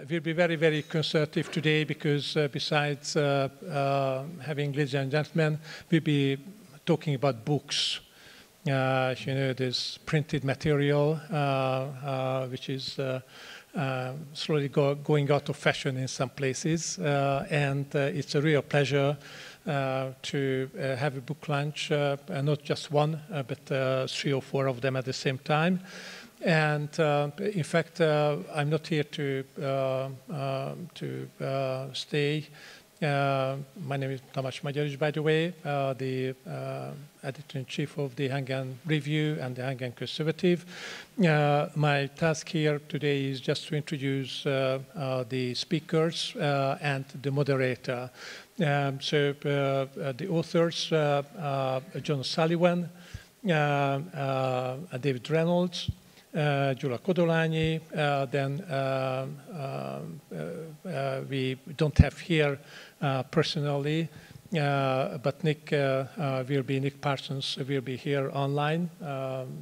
will be very, very conservative today because besides having ladies and gentlemen, we'll be talking about books. You know, there's printed material, which is slowly going out of fashion in some places, and it's a real pleasure to have a book launch, not just one, but 3 or 4 of them at the same time. And in fact, I'm not here to stay. My name is Tamás Magyarics, by the way, the editor-in-chief of the Hungarian Review and the Hungarian Conservative. My task here today is just to introduce the speakers and the moderator. So the authors, John Sullivan, David Reynolds, Julio Kodolani, then we don't have here personally, but Nick Parsons will be here online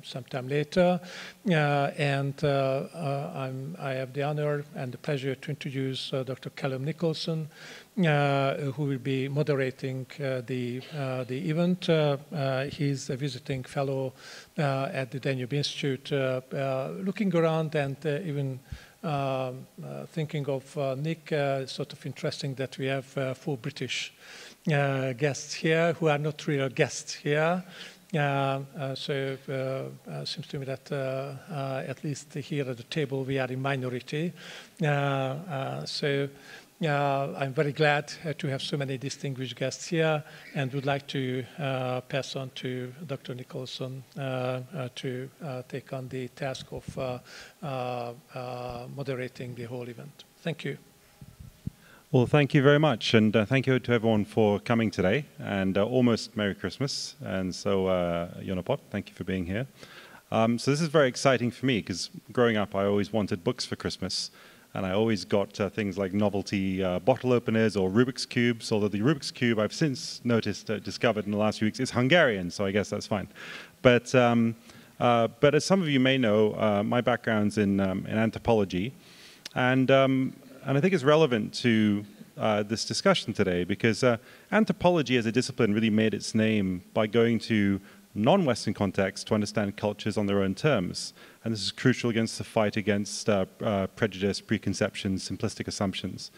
sometime later, and I have the honor and the pleasure to introduce Dr. Callum Nicholson, who will be moderating the event. He's a visiting fellow at the Danube Institute. Looking around and even thinking of Nick, sort of interesting that we have 4 British guests here who are not real guests here. So it seems to me that at least here at the table we are in minority. So I'm very glad to have so many distinguished guests here, and would like to pass on to Dr. Nicholson to take on the task of moderating the whole event. Thank you. Well, thank you very much, and thank you to everyone for coming today, and almost Merry Christmas. And so, Jonapot, thank you for being here. So this is very exciting for me, because growing up I always wanted books for Christmas. And I always got things like novelty bottle openers or Rubik's Cubes, although the Rubik's Cube I've since discovered in the last few weeks is Hungarian, so I guess that's fine. But as some of you may know, my background's in anthropology, and I think it's relevant to this discussion today because anthropology as a discipline really made its name by going to non-Western contexts to understand cultures on their own terms. And this is crucial against the fight against prejudice, preconceptions, simplistic assumptions.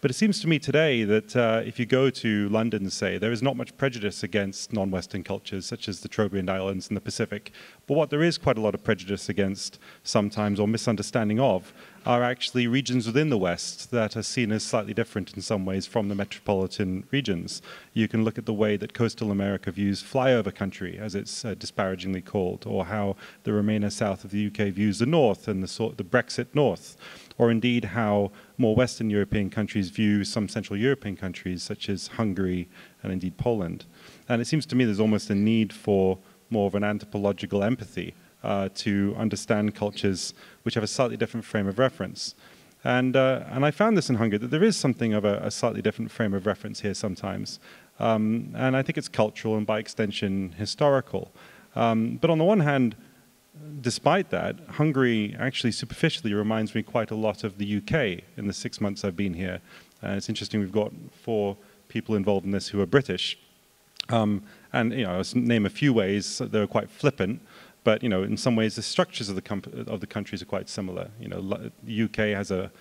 But it seems to me today that if you go to London, say, there is not much prejudice against non-Western cultures, such as the Trobriand Islands and the Pacific. But what there is quite a lot of prejudice against sometimes, or misunderstanding of, are actually regions within the West that are seen as slightly different in some ways from the metropolitan regions. You can look at the way that coastal America views flyover country, as it's disparagingly called, or how the Remainer south of the UK views the North and the Brexit North, or indeed how more Western European countries view some Central European countries, such as Hungary and indeed Poland. And it seems to me there's almost a need for more of an anthropological empathy to understand cultures which have a slightly different frame of reference. And I found this in Hungary, that there is something of a slightly different frame of reference here sometimes. And I think it's cultural and by extension historical. But on the one hand, despite that, Hungary actually superficially reminds me quite a lot of the UK in the 6 months I've been here. It's interesting, we've got 4 people involved in this who are British. And you know, I'll name a few ways that they're quite flippant. But you know, in some ways, the structures of the countries are quite similar. You know, the UK has a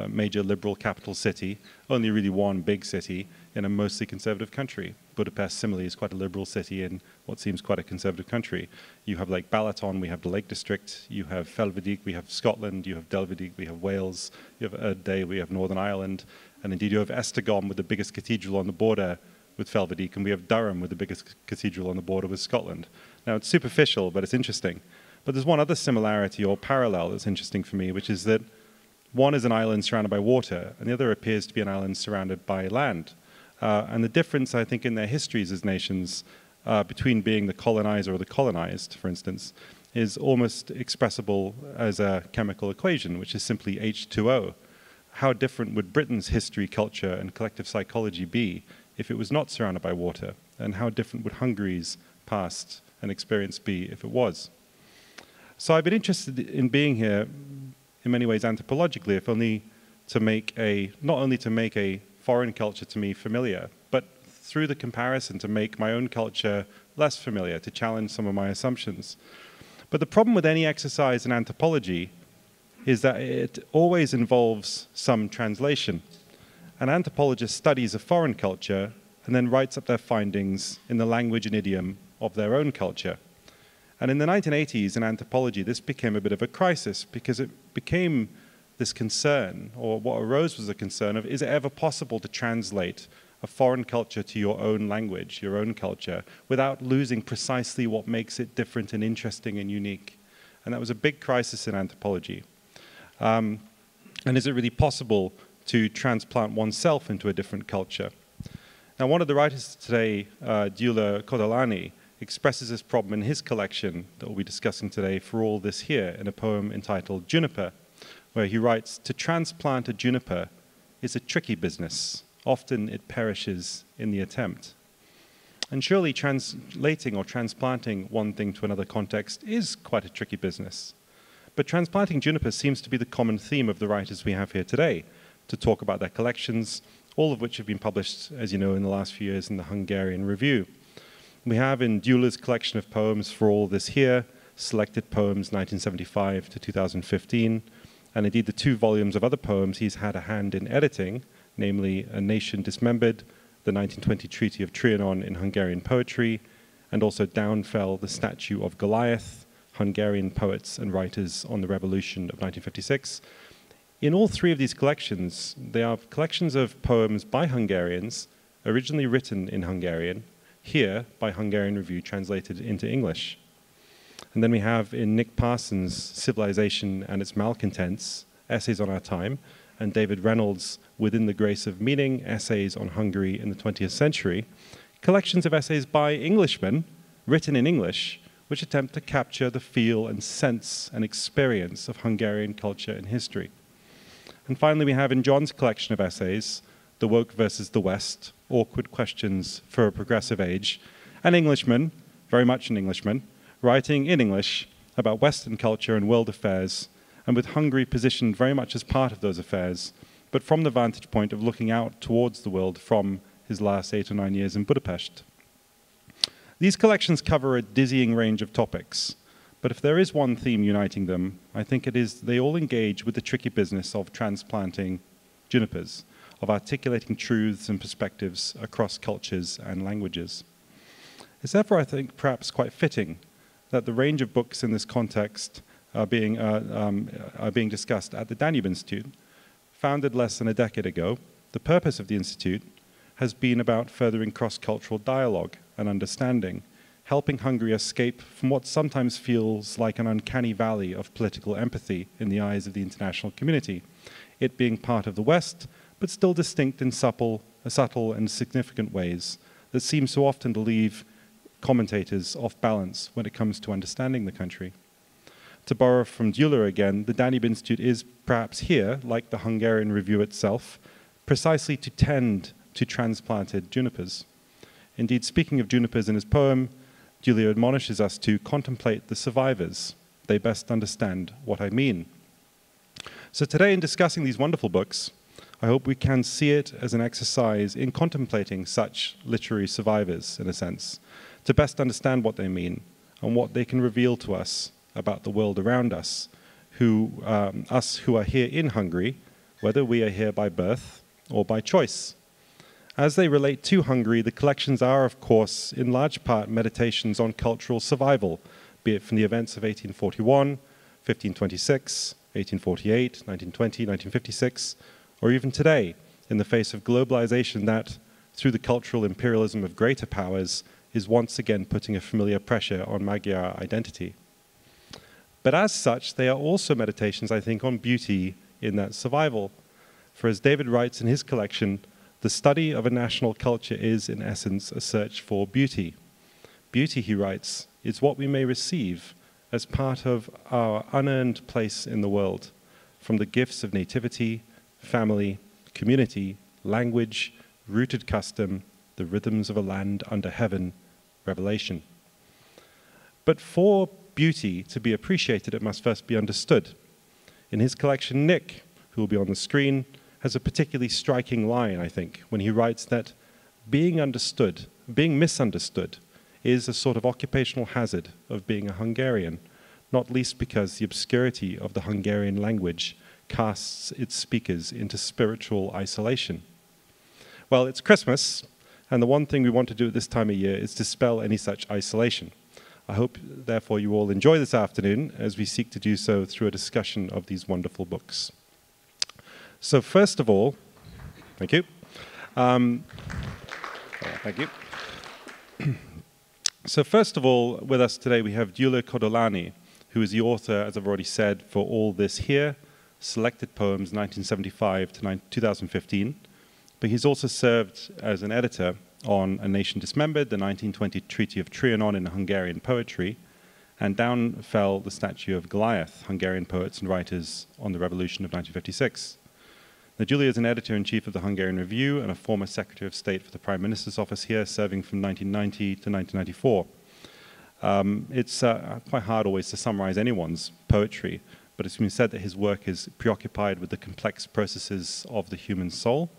major liberal capital city, only really one big city in a mostly conservative country. Budapest, similarly, is quite a liberal city in what seems quite a conservative country. You have like Balaton, we have the Lake District. You have Felvidik, we have Scotland. You have Delvidik, we have Wales. You have Erdday, we have Northern Ireland. And indeed, you have Esztergom with the biggest cathedral on the border with Felvidik, and we have Durham with the biggest cathedral on the border with Scotland. Now, it's superficial, but it's interesting. But there's one other similarity or parallel that's interesting for me, which is that one is an island surrounded by water, and the other appears to be an island surrounded by land. And the difference, I think, in their histories as nations between being the colonizer or the colonized, for instance, is almost expressible as a chemical equation, which is simply H2O. How different would Britain's history, culture, and collective psychology be if it was not surrounded by water? And how different would Hungary's past and experience be if it was? So I've been interested in being here in many ways anthropologically, if only to make not only to make a foreign culture to me familiar, but through the comparison to make my own culture less familiar, to challenge some of my assumptions. But the problem with any exercise in anthropology is that it always involves some translation. An anthropologist studies a foreign culture and then writes up their findings in the language and idiom of their own culture. And in the 1980s in anthropology, this became a bit of a crisis because it became this concern, or what arose was a concern of, is it ever possible to translate a foreign culture to your own language, your own culture, without losing precisely what makes it different and interesting and unique? And that was a big crisis in anthropology. And is it really possible to transplant oneself into a different culture? Now, one of the writers today, Julio Kodolani, expresses this problem in his collection that we'll be discussing today, For All This Here, in a poem entitled Juniper, where he writes, "To transplant a juniper is a tricky business. Often it perishes in the attempt." And surely translating or transplanting one thing to another context is quite a tricky business. But transplanting juniper seems to be the common theme of the writers we have here today, to talk about their collections, all of which have been published, as you know, in the last few years in the Hungarian Review. We have in Gyula's collection of poems, For All This Here, selected poems 1975 to 2015, and indeed the 2 volumes of other poems he's had a hand in editing, namely A Nation Dismembered, the 1920 Treaty of Trianon in Hungarian poetry, and also Down Fell the Statue of Goliath, Hungarian poets and writers on the Revolution of 1956. In all 3 of these collections, they are collections of poems by Hungarians, originally written in Hungarian, here by Hungarian Review translated into English. And then we have in Nick Parsons' Civilisation and Its Malcontents, Essays on Our Time, and David Reynolds' Within the Grace of Meaning, Essays on Hungary in the 20th Century, collections of essays by Englishmen, written in English, which attempt to capture the feel and sense and experience of Hungarian culture and history. And finally, we have in John's collection of essays, The Woke versus the West, Awkward Questions for a Progressive Age, an Englishman, very much an Englishman, writing in English about Western culture and world affairs, and with Hungary positioned very much as part of those affairs, but from the vantage point of looking out towards the world from his last 8 or 9 years in Budapest. These collections cover a dizzying range of topics, but if there is one theme uniting them, I think it is they all engage with the tricky business of transplanting junipers, of articulating truths and perspectives across cultures and languages. It's therefore, I think, perhaps quite fitting that the range of books in this context are being discussed at the Danube Institute. Founded less than a decade ago, the purpose of the Institute has been about furthering cross-cultural dialogue and understanding, helping Hungary escape from what sometimes feels like an uncanny valley of political empathy in the eyes of the international community, it being part of the West, but still distinct in subtle and significant ways that seem so often to leave commentators off balance when it comes to understanding the country. To borrow from Gyula again, the Danube Institute is perhaps here, like the Hungarian Review itself, precisely to tend to transplanted junipers. Indeed, speaking of junipers in his poem, Julio admonishes us to contemplate the survivors. They best understand what I mean. So today, in discussing these wonderful books, I hope we can see it as an exercise in contemplating such literary survivors, in a sense, to best understand what they mean and what they can reveal to us about the world around us, us who are here in Hungary, whether we are here by birth or by choice. As they relate to Hungary, the collections are, of course, in large part meditations on cultural survival, be it from the events of 1841, 1526, 1848, 1920, 1956, or even today, in the face of globalization that, through the cultural imperialism of greater powers, is once again putting a familiar pressure on Magyar identity. But as such, they are also meditations, I think, on beauty in that survival. For as David writes in his collection, the study of a national culture is, in essence, a search for beauty. Beauty, he writes, is what we may receive as part of our unearned place in the world, from the gifts of nativity, family, community, language, rooted custom, the rhythms of a land under heaven, revelation. But for beauty to be appreciated, it must first be understood. In his collection, Nick, who will be on the screen, has a particularly striking line, I think, when he writes that being misunderstood is a sort of occupational hazard of being a Hungarian, not least because the obscurity of the Hungarian language casts its speakers into spiritual isolation. Well, it's Christmas, and the one thing we want to do at this time of year is dispel any such isolation. I hope, therefore, you all enjoy this afternoon as we seek to do so through a discussion of these wonderful books. So first of all, thank you. Thank you. So first of all, with us today we have Julio Kodolani, who is the author, as I've already said, for All This Here, Selected Poems 1975 to 2015. But he's also served as an editor on A Nation Dismembered, the 1920 Treaty of Trianon in Hungarian poetry, and Down Fell the Statue of Goliath, Hungarian poets and writers on the Revolution of 1956. Now, Julia is an editor-in-chief of the Hungarian Review and a former Secretary of State for the Prime Minister's office here, serving from 1990 to 1994. It's quite hard always to summarize anyone's poetry, but it's been said that his work is preoccupied with the complex processes of the human soul.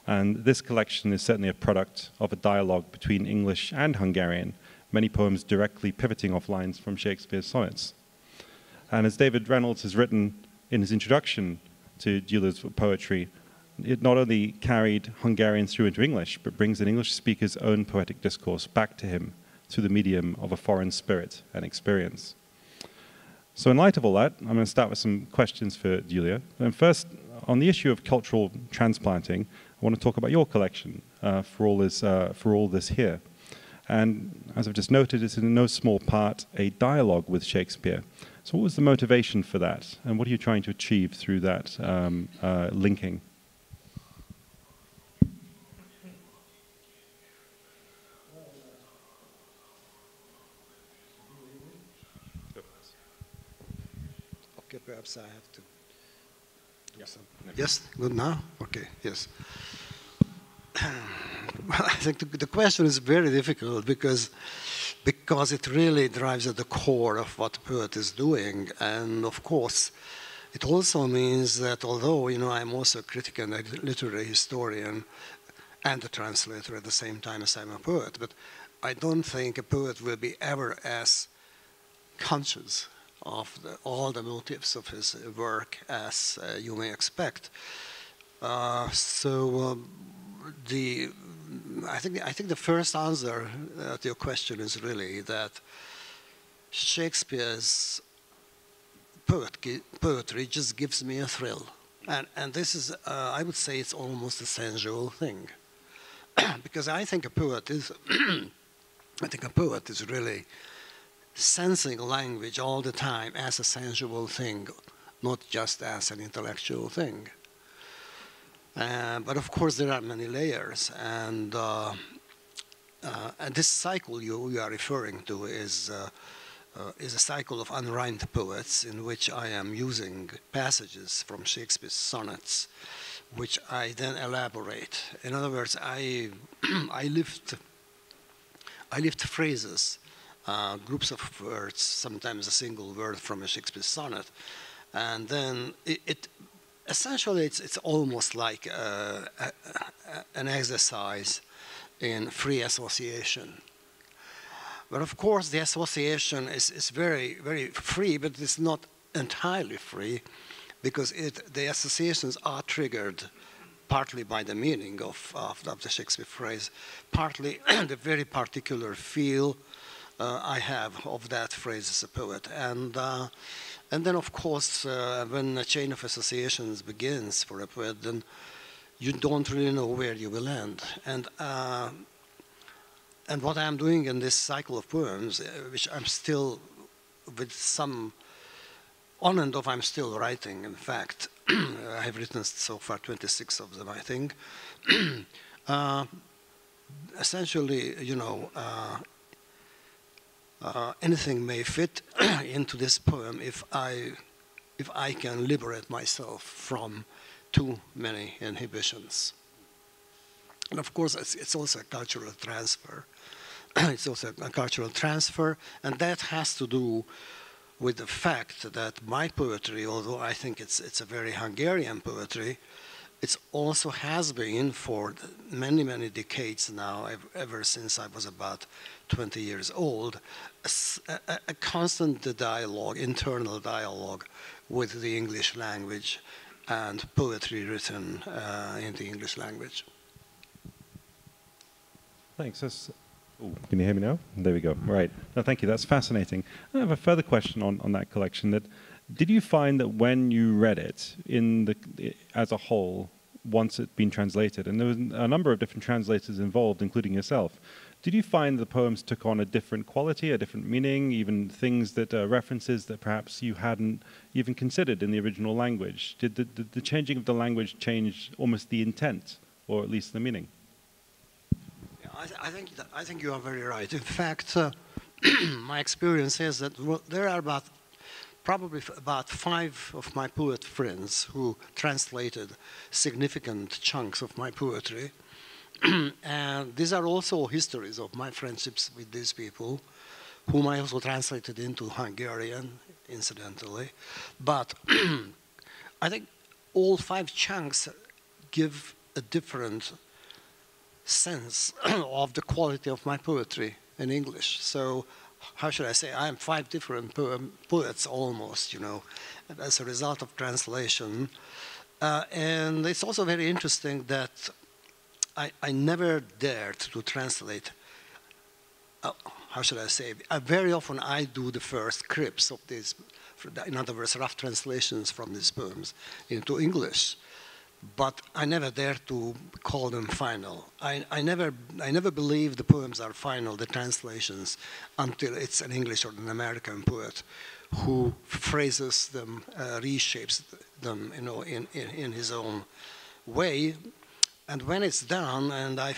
And this collection is certainly a product of a dialogue between English and Hungarian, many poems directly pivoting off lines from Shakespeare's sonnets. And as David Reynolds has written in his introduction to Gyula's poetry, it not only carried Hungarian through into English, but brings an English speaker's own poetic discourse back to him through the medium of a foreign spirit and experience. So in light of all that, I'm going to start with some questions for Julia. And first, on the issue of cultural transplanting, I want to talk about your collection, for all this here. And as I've just noted, it's in no small part a dialogue with Shakespeare. So what was the motivation for that? And what are you trying to achieve through that linking? Okay, perhaps I have to. Yes, good now? Okay, yes. Well, I think the question is very difficult because it really drives at the core of what the poet is doing. And of course, it also means that although, I'm also a critic and a literary historian and a translator at the same time as I'm a poet, but I don't think a poet will be ever as conscious of all the motives of his work as you may expect. I think the first answer to your question is really that Shakespeare's poetry just gives me a thrill. And this is, I would say it's almost a sensual thing. Because I think a poet is, really sensing language all the time as a sensual thing, not just as an intellectual thing. But of course there are many layers, and this cycle you are referring to is a cycle of unrhymed poets in which I am using passages from Shakespeare's sonnets, which I then elaborate. In other words, I lift phrases, groups of words, sometimes a single word from a Shakespeare sonnet, and then essentially it's almost like an exercise in free association. But of course the association is very, very free, but it's not entirely free, because the associations are triggered partly by the meaning of the Shakespeare phrase, partly the very particular feel I have of that phrase as a poet. And then, of course, when a chain of associations begins for a poet, then you don't really know where you will end. And what I'm doing in this cycle of poems, which I'm still, with some on and off, I'm still writing, in fact. I have written so far 26 of them, I think. Essentially, anything may fit into this poem if I can liberate myself from too many inhibitions. And of course, it's also a cultural transfer. It's also a cultural transfer, and that has to do with the fact that my poetry, although I think it's a very Hungarian poetry, it also has been for many, many decades now, ever since I was about 20 years old, a constant dialogue, internal dialogue with the English language and poetry written in the English language. Thanks. Ooh, can you hear me now? There we go. Right. No, thank you. That's fascinating. I have a further question on that collection. Did you find that when you read it as a whole, once it'd been translated, and there was a number of different translators involved, including yourself, did you find the poems took on a different quality, a different meaning, even things that references that perhaps you hadn't even considered in the original language? Did the changing of the language change almost the intent, or at least the meaning? I think you are very right. In fact, my experience is that there are probably about 5 of my poet friends who translated significant chunks of my poetry. And these are also histories of my friendships with these people, whom I also translated into Hungarian, incidentally. But I think all 5 chunks give a different sense of the quality of my poetry in English. So, how should I say? I am 5 different poets almost, you know, as a result of translation. And it's also very interesting that I never dared to translate, how should I say? Very often I do the first scripts of these, in other words, rough translations from these poems into English. But I never dare to call them final. I never believe the poems are final, the translations, until it's an English or an American poet who phrases them, reshapes them, you know, in his own way. And when it's done, and I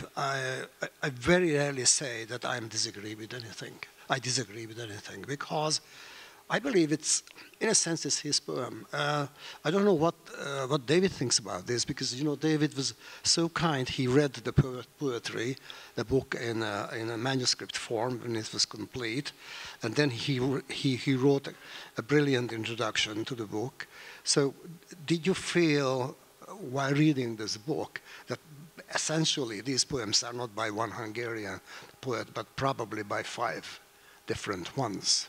very rarely say that I disagree with anything. I disagree with anything because I believe it's, in a sense, it's his poem. I don't know what David thinks about this, because, you know, David was so kind. He read the poetry, the book in a manuscript form when it was complete, and then he wrote a brilliant introduction to the book. So, did you feel, while reading this book, that essentially these poems are not by one Hungarian poet, but probably by 5 different ones?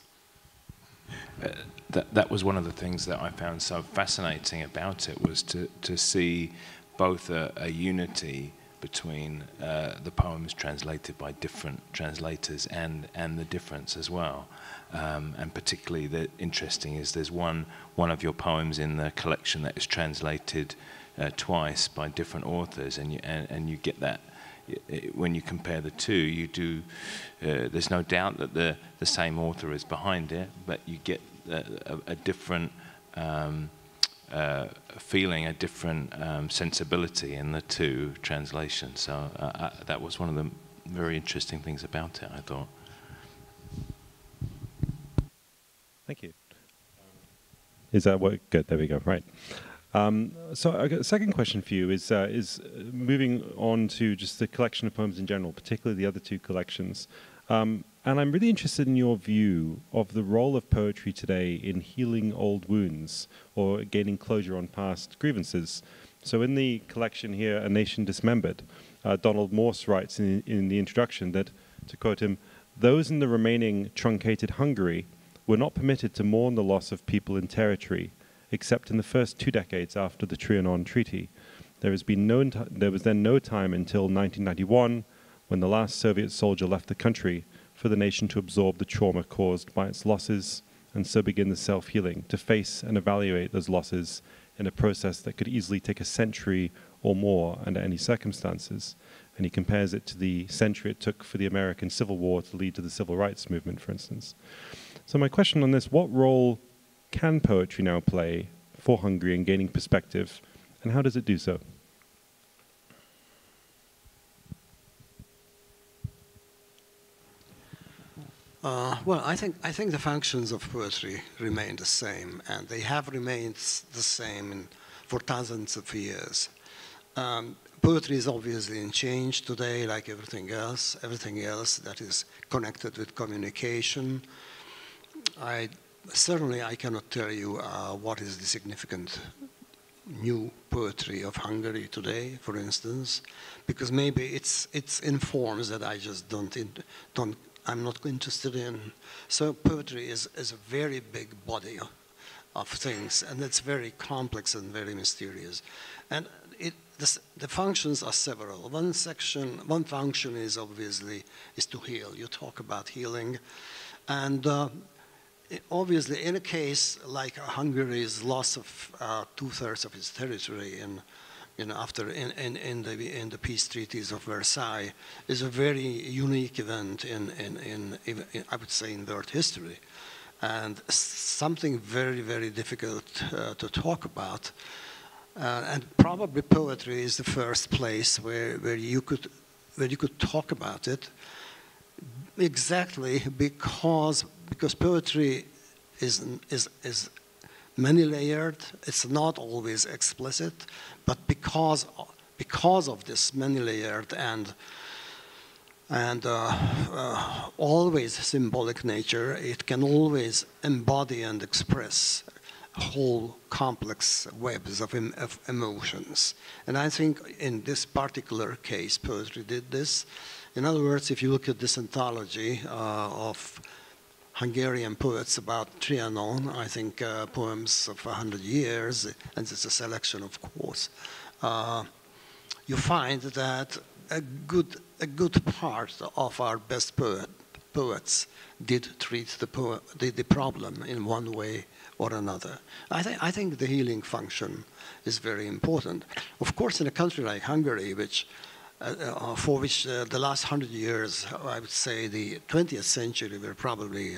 That was one of the things that I found so fascinating about it, was to see both a unity between the poems translated by different translators and the difference as well. And particularly interesting is there's one of your poems in the collection that is translated twice by different authors, and you get that. When you compare the two, you do. There's no doubt that the same author is behind it, but you get a different feeling, a different sensibility in the 2 translations. So that was one of the very interesting things about it, I thought. Thank you. Is that what? Good. There we go. Right. So I got a second question for you is moving on to just the collection of poems in general, particularly the other 2 collections. And I'm really interested in your view of the role of poetry today in healing old wounds or gaining closure on past grievances. So in the collection here, A Nation Dismembered, Donald Morse writes in the introduction that, to quote him, "Those in the remaining truncated Hungary were not permitted to mourn the loss of people in territory, except in the first 2 decades after the Trianon Treaty. There was then no time until 1991, when the last Soviet soldier left the country, for the nation to absorb the trauma caused by its losses, and so begin the self-healing, to face and evaluate those losses in a process that could easily take a century or more under any circumstances." And he compares it to the century it took for the American Civil War to lead to the Civil Rights Movement, for instance. So my question on this, what role can poetry now play for Hungary in gaining perspective, and how does it do so? Well, I think the functions of poetry remain the same, and they have remained the same for thousands of years. Poetry is obviously in change today, like everything else that is connected with communication. Certainly I cannot tell you what is the significant new poetry of Hungary today, for instance, because maybe it's in forms that I just I'm not interested in. So poetry is a very big body of things, and it's very complex and very mysterious. And the functions are several. One function is obviously to heal. You talk about healing, and obviously, in a case like Hungary's loss of 2/3 of its territory in the peace treaties of Versailles is a very unique event in I would say in world history, and something very, very difficult to talk about. And probably poetry is the first place where you could talk about it, exactly because poetry is many-layered. It's not always explicit, but because of this many-layered and always symbolic nature, it can always embody and express whole complex webs of emotions. And I think in this particular case, poetry did this. In other words, if you look at this anthology of Hungarian poets about Trianon, I think poems of 100 years, and it's a selection, of course, you find that a good part of our best poets did treat the problem in one way or another. I think the healing function is very important. Of course, in a country like Hungary, for which the last 100 years, I would say the 20th century were probably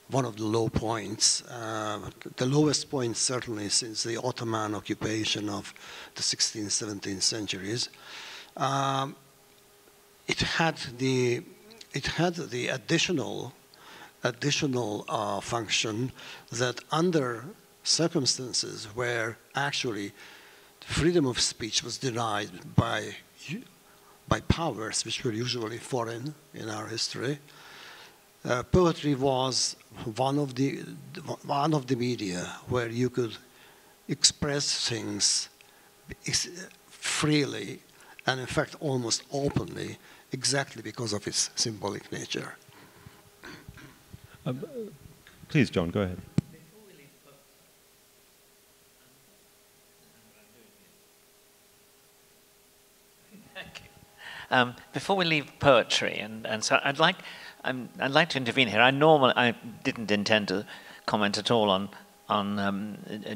one of the low points, the lowest point certainly since the Ottoman occupation of the 16th, 17th centuries. It had the additional function that under circumstances where actually freedom of speech was denied by powers which were usually foreign in our history, poetry was one of the media where you could express things freely and in fact almost openly, exactly because of its symbolic nature. Please, John, go ahead. Before we leave poetry, and so I'd like to intervene here. I didn't intend to comment at all on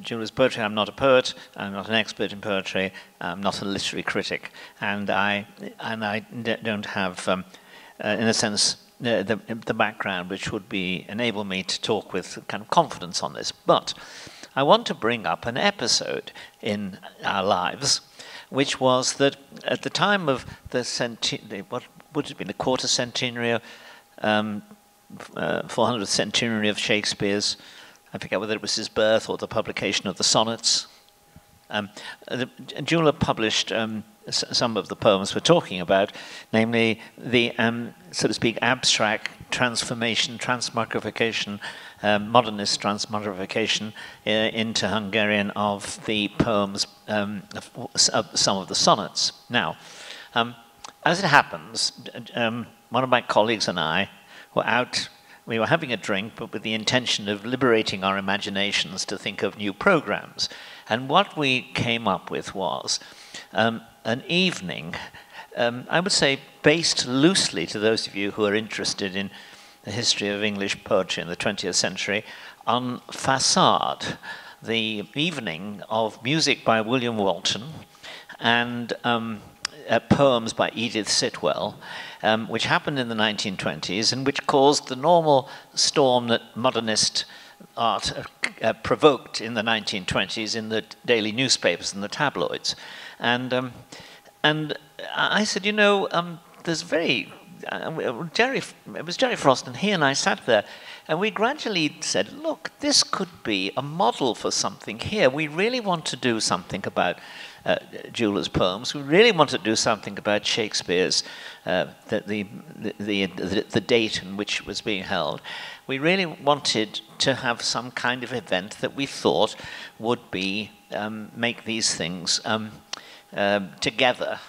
Gyula's poetry. I'm not a poet. I'm not an expert in poetry. I'm not a literary critic, and I don't have, in a sense, the background which would enable me to talk with kind of confidence on this. But I want to bring up an episode in our lives, which was that at the time of what would have been the quarter centenary, 400th centenary of Shakespeare's, I forget whether it was his birth or the publication of the sonnets. Gyula published some of the poems we're talking about, namely the, so to speak, abstract transformation, transmogrification, modernist transmogrification into Hungarian of the poems, of some of the sonnets. Now, as it happens, one of my colleagues and I were out. We were having a drink, but with the intention of liberating our imaginations to think of new programs. And what we came up with was an evening, I would say based loosely to those of you who are interested in the history of English poetry in the 20th century, on Facade, the evening of music by William Walton and poems by Edith Sitwell, which happened in the 1920s and which caused the normal storm that modernist art provoked in the 1920s in the daily newspapers and the tabloids. And I said, you know, there's very it was Jerry Frost, and he and I sat there, and we gradually said, look, this could be a model for something here. We really want to do something about Gyula's poems. We really want to do something about Shakespeare's, the date in which it was being held. We really wanted to have some kind of event that we thought would be, make these things together,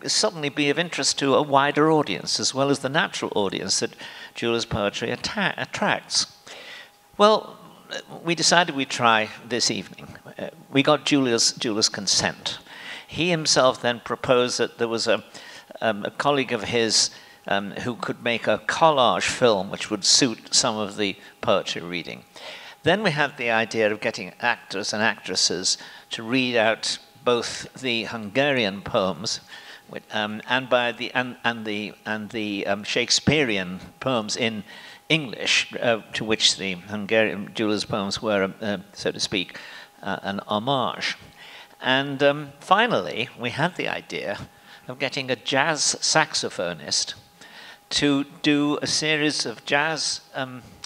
suddenly be of interest to a wider audience, as well as the natural audience that Gyula's poetry attracts. Well, we decided we'd try this evening. We got Gyula's consent. He himself then proposed that there was a colleague of his who could make a collage film which would suit some of the poetry reading. Then we had the idea of getting actors and actresses to read out both the Hungarian poems and the Shakespearean poems in English, to which the Gyula's poems were, so to speak, an homage. And finally, we had the idea of getting a jazz saxophonist to do a series of jazz,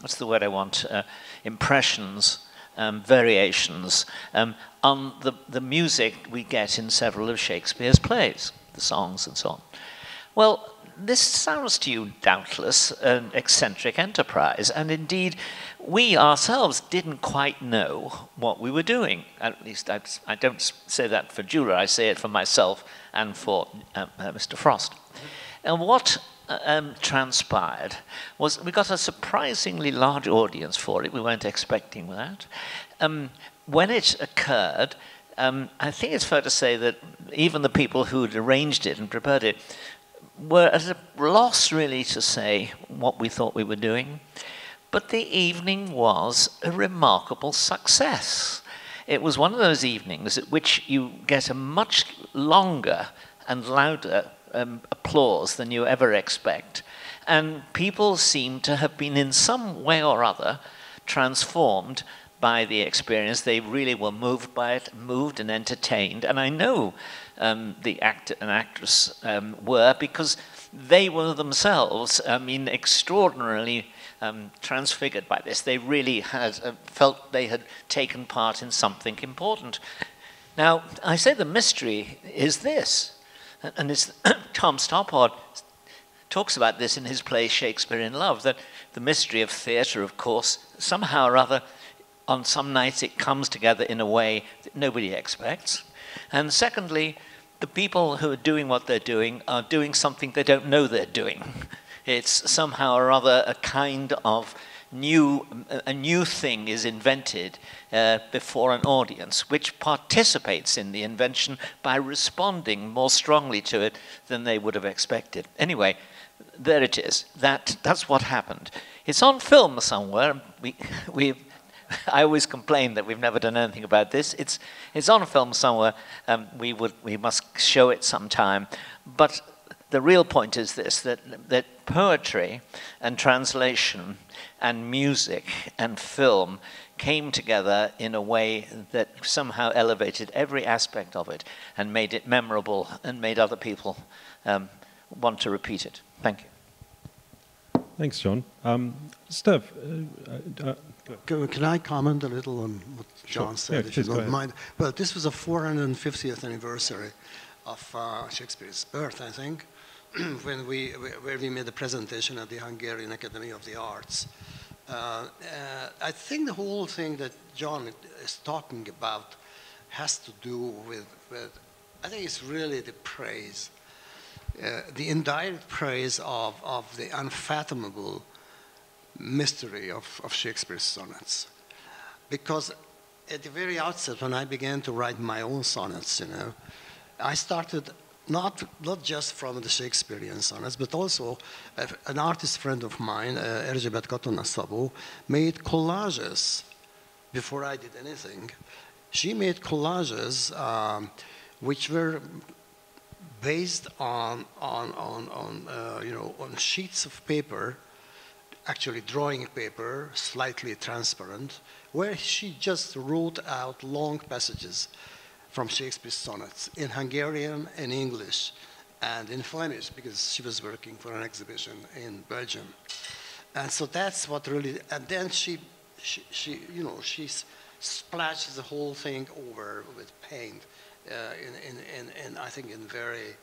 what's the word I want, impressions, variations on the music we get in several of Shakespeare's plays, the songs and so on. Well, this sounds to you doubtless an eccentric enterprise, and indeed we ourselves didn't quite know what we were doing. At least I don't say that for Gyula, I say it for myself and for Mr. Frost. And what transpired was we got a surprisingly large audience for it. We weren't expecting that. When it occurred, I think it's fair to say that even the people who'd arranged it and prepared it were at a loss really to say what we thought we were doing. But the evening was a remarkable success. It was one of those evenings at which you get a much longer and louder applause than you ever expect. And people seem to have been in some way or other transformed by the experience. They really were moved by it, moved and entertained. And I know the actor and actress were, because they were themselves, extraordinarily transfigured by this. They really had felt they had taken part in something important. Now, I say the mystery is this, and it's Tom Stoppard talks about this in his play Shakespeare in Love, that the mystery of theatre, of course, somehow or other, on some nights it comes together in a way that nobody expects. And secondly, the people who are doing what they're doing are doing something they don't know they're doing. It's somehow or other a kind of a new thing is invented before an audience, which participates in the invention by responding more strongly to it than they would have expected. Anyway, there it is. That's what happened. It's on film somewhere. I always complain that we've never done anything about this. It's on film somewhere. We must show it sometime. But the real point is this, that poetry and translation and music and film came together in a way that somehow elevated every aspect of it and made it memorable and made other people want to repeat it. Thank you. Thanks, John. Steph, can I comment a little on what John said, if you don't mind? Well, this was the 450th anniversary of Shakespeare's birth, I think, where we made a presentation at the Hungarian Academy of the Arts. I think the whole thing that John is talking about has to do with I think it's really the praise, the indirect praise of the unfathomable mystery of Shakespeare's sonnets. Because at the very outset, when I began to write my own sonnets, I started not just from the Shakespearean sonnets, but also an artist friend of mine, Erzsébet Katona Szabó, made collages before I did anything. She made collages which were based on sheets of paper, actually drawing paper, slightly transparent, where she just wrote out long passages from Shakespeare's sonnets in Hungarian and English and in Flemish, because she was working for an exhibition in Belgium. And so that's what really, and then she splashes the whole thing over with paint in I think in very,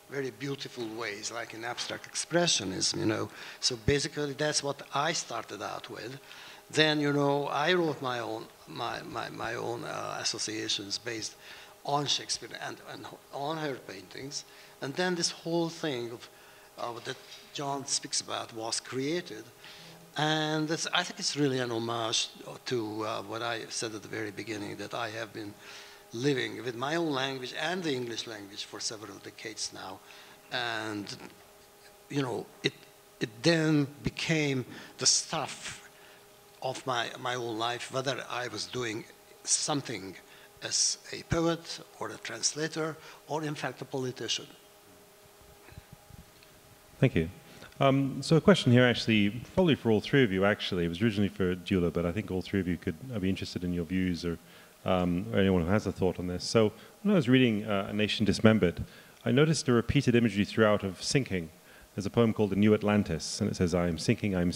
very beautiful ways, like in abstract expressionism, you know. So basically that's what I started out with. Then, you know, I wrote my own associations based on Shakespeare and on her paintings. And then this whole thing that John speaks about was created. And I think it's really an homage to what I said at the very beginning, that I have been living with my own language and the English language for several decades now. And, you know, it then became the stuff of my own life, whether I was doing something as a poet or a translator or, in fact, a politician. Thank you. So a question here, actually, probably for all three of you, actually. It was originally for Gyula, but I think all three of you I'd be interested in your views, or anyone who has a thought on this. So when I was reading A Nation Dismembered, I noticed a repeated imagery throughout of sinking. There's a poem called The New Atlantis, and it says, I am sinking, I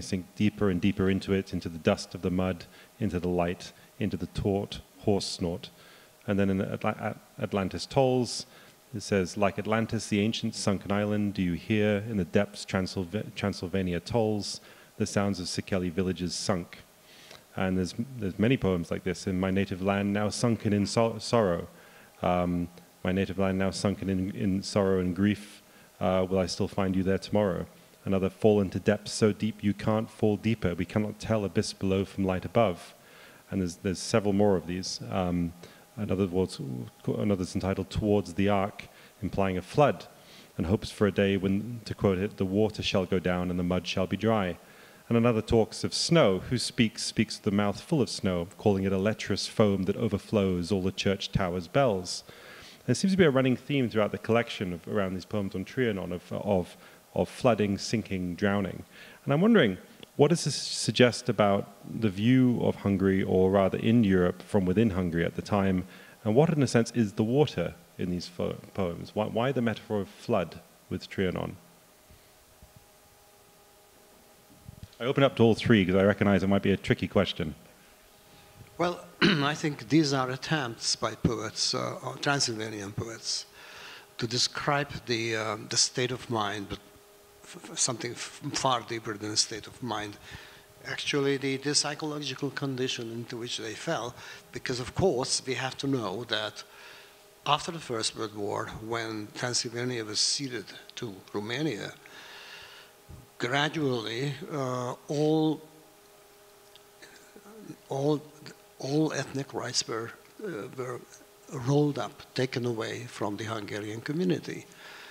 sink deeper and deeper into it, into the dust of the mud, into the light, into the taut horse snort. And then in Atlantis Tolls, it says, like Atlantis, the ancient sunken island, do you hear in the depths Transylvania tolls, the sounds of Sikeli villages sunk. And there's many poems like this. In my native land, now sunken in sorrow. My native land now sunken in sorrow and grief. Will I still find you there tomorrow? Another fall into depths so deep you can't fall deeper. We cannot tell abyss below from light above. And there's several more of these. Another's entitled Towards the Ark, implying a flood, and hopes for a day when, to quote it, the water shall go down and the mud shall be dry. And another talks of snow. Who speaks with the mouth full of snow, calling it a lecherous foam that overflows all the church tower's bells. There seems to be a running theme throughout the collection around these poems on Trianon of flooding, sinking, drowning. And I'm wondering, what does this suggest about the view of Hungary, or rather in Europe, from within Hungary at the time? And what, in a sense, is the water in these poems? Why the metaphor of flood with Trianon? I open up to all three because I recognize it might be a tricky question. Well, I think these are attempts by poets, Transylvanian poets, to describe the state of mind, but something far deeper than a state of mind. Actually, the psychological condition into which they fell, because of course we have to know that after the First World War, when Transylvania was ceded to Romania, gradually all ethnic rights were rolled up, taken away from the Hungarian community.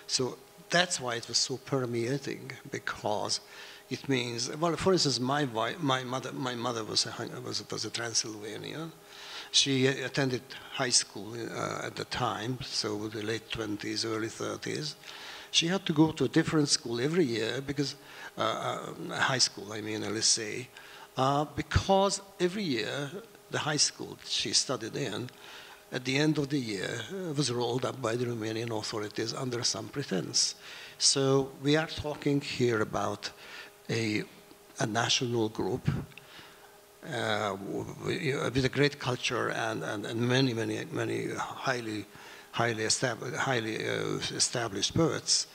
So that's why it was so permeating, because it means, well, for instance, my mother was a Transylvanian. She attended high school at the time, so the late 20s, early 30s. She had to go to a different school every year, because high school, I mean, a lycée, because every year the high school she studied in, at the end of the year, was rolled up by the Romanian authorities under some pretense. So we are talking here about a national group with a great culture and many highly established poets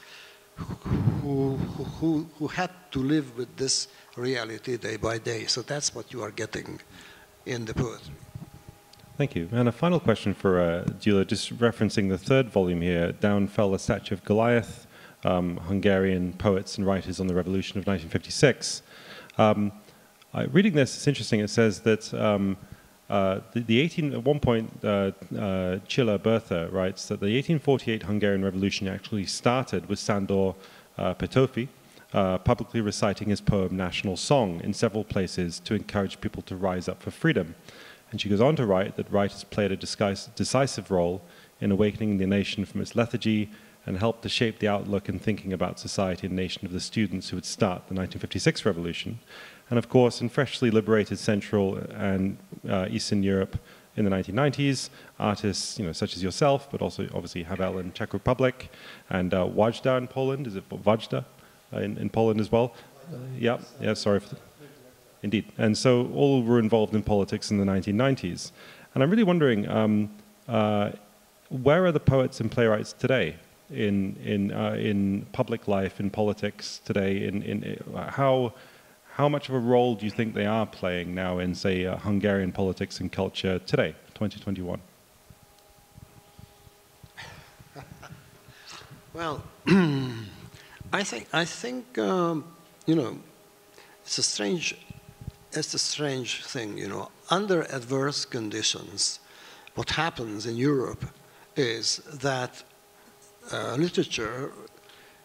who had to live with this reality day by day. So that's what you are getting in the poetry. Thank you. And a final question for Gyula, just referencing the third volume here, Down Fell the Statue of Goliath, Hungarian poets and writers on the Revolution of 1956. Reading this, it's interesting. It says that at one point, Csilla Bertha writes that the 1848 Hungarian Revolution actually started with Sándor Petőfi publicly reciting his poem National Song in several places to encourage people to rise up for freedom. And she goes on to write that writers played a decisive role in awakening the nation from its lethargy and helped to shape the outlook and thinking about society and nation of the students who would start the 1956 revolution. And of course, in freshly liberated Central and Eastern Europe, in the 1990s, artists such as yourself, but also obviously Havel in Czech Republic, and Wajda in Poland. Is it Wajda in Poland as well? Yeah, sorry. Indeed. And so all were involved in politics in the 1990s. And I'm really wondering, where are the poets and playwrights today in public life, in politics today? How much of a role do you think they are playing now in, say, Hungarian politics and culture today, 2021? Well, I think it's a strange thing, Under adverse conditions, what happens in Europe is that literature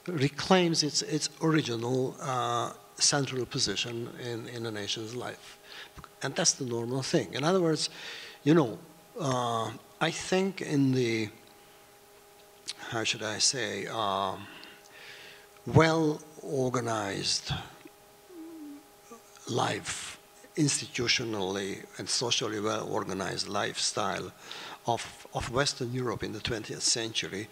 reclaims its original central position in a nation's life. And that's the normal thing. In other words, I think in the, how should I say, well-organized life, institutionally and socially well-organized lifestyle of Western Europe in the 20th century,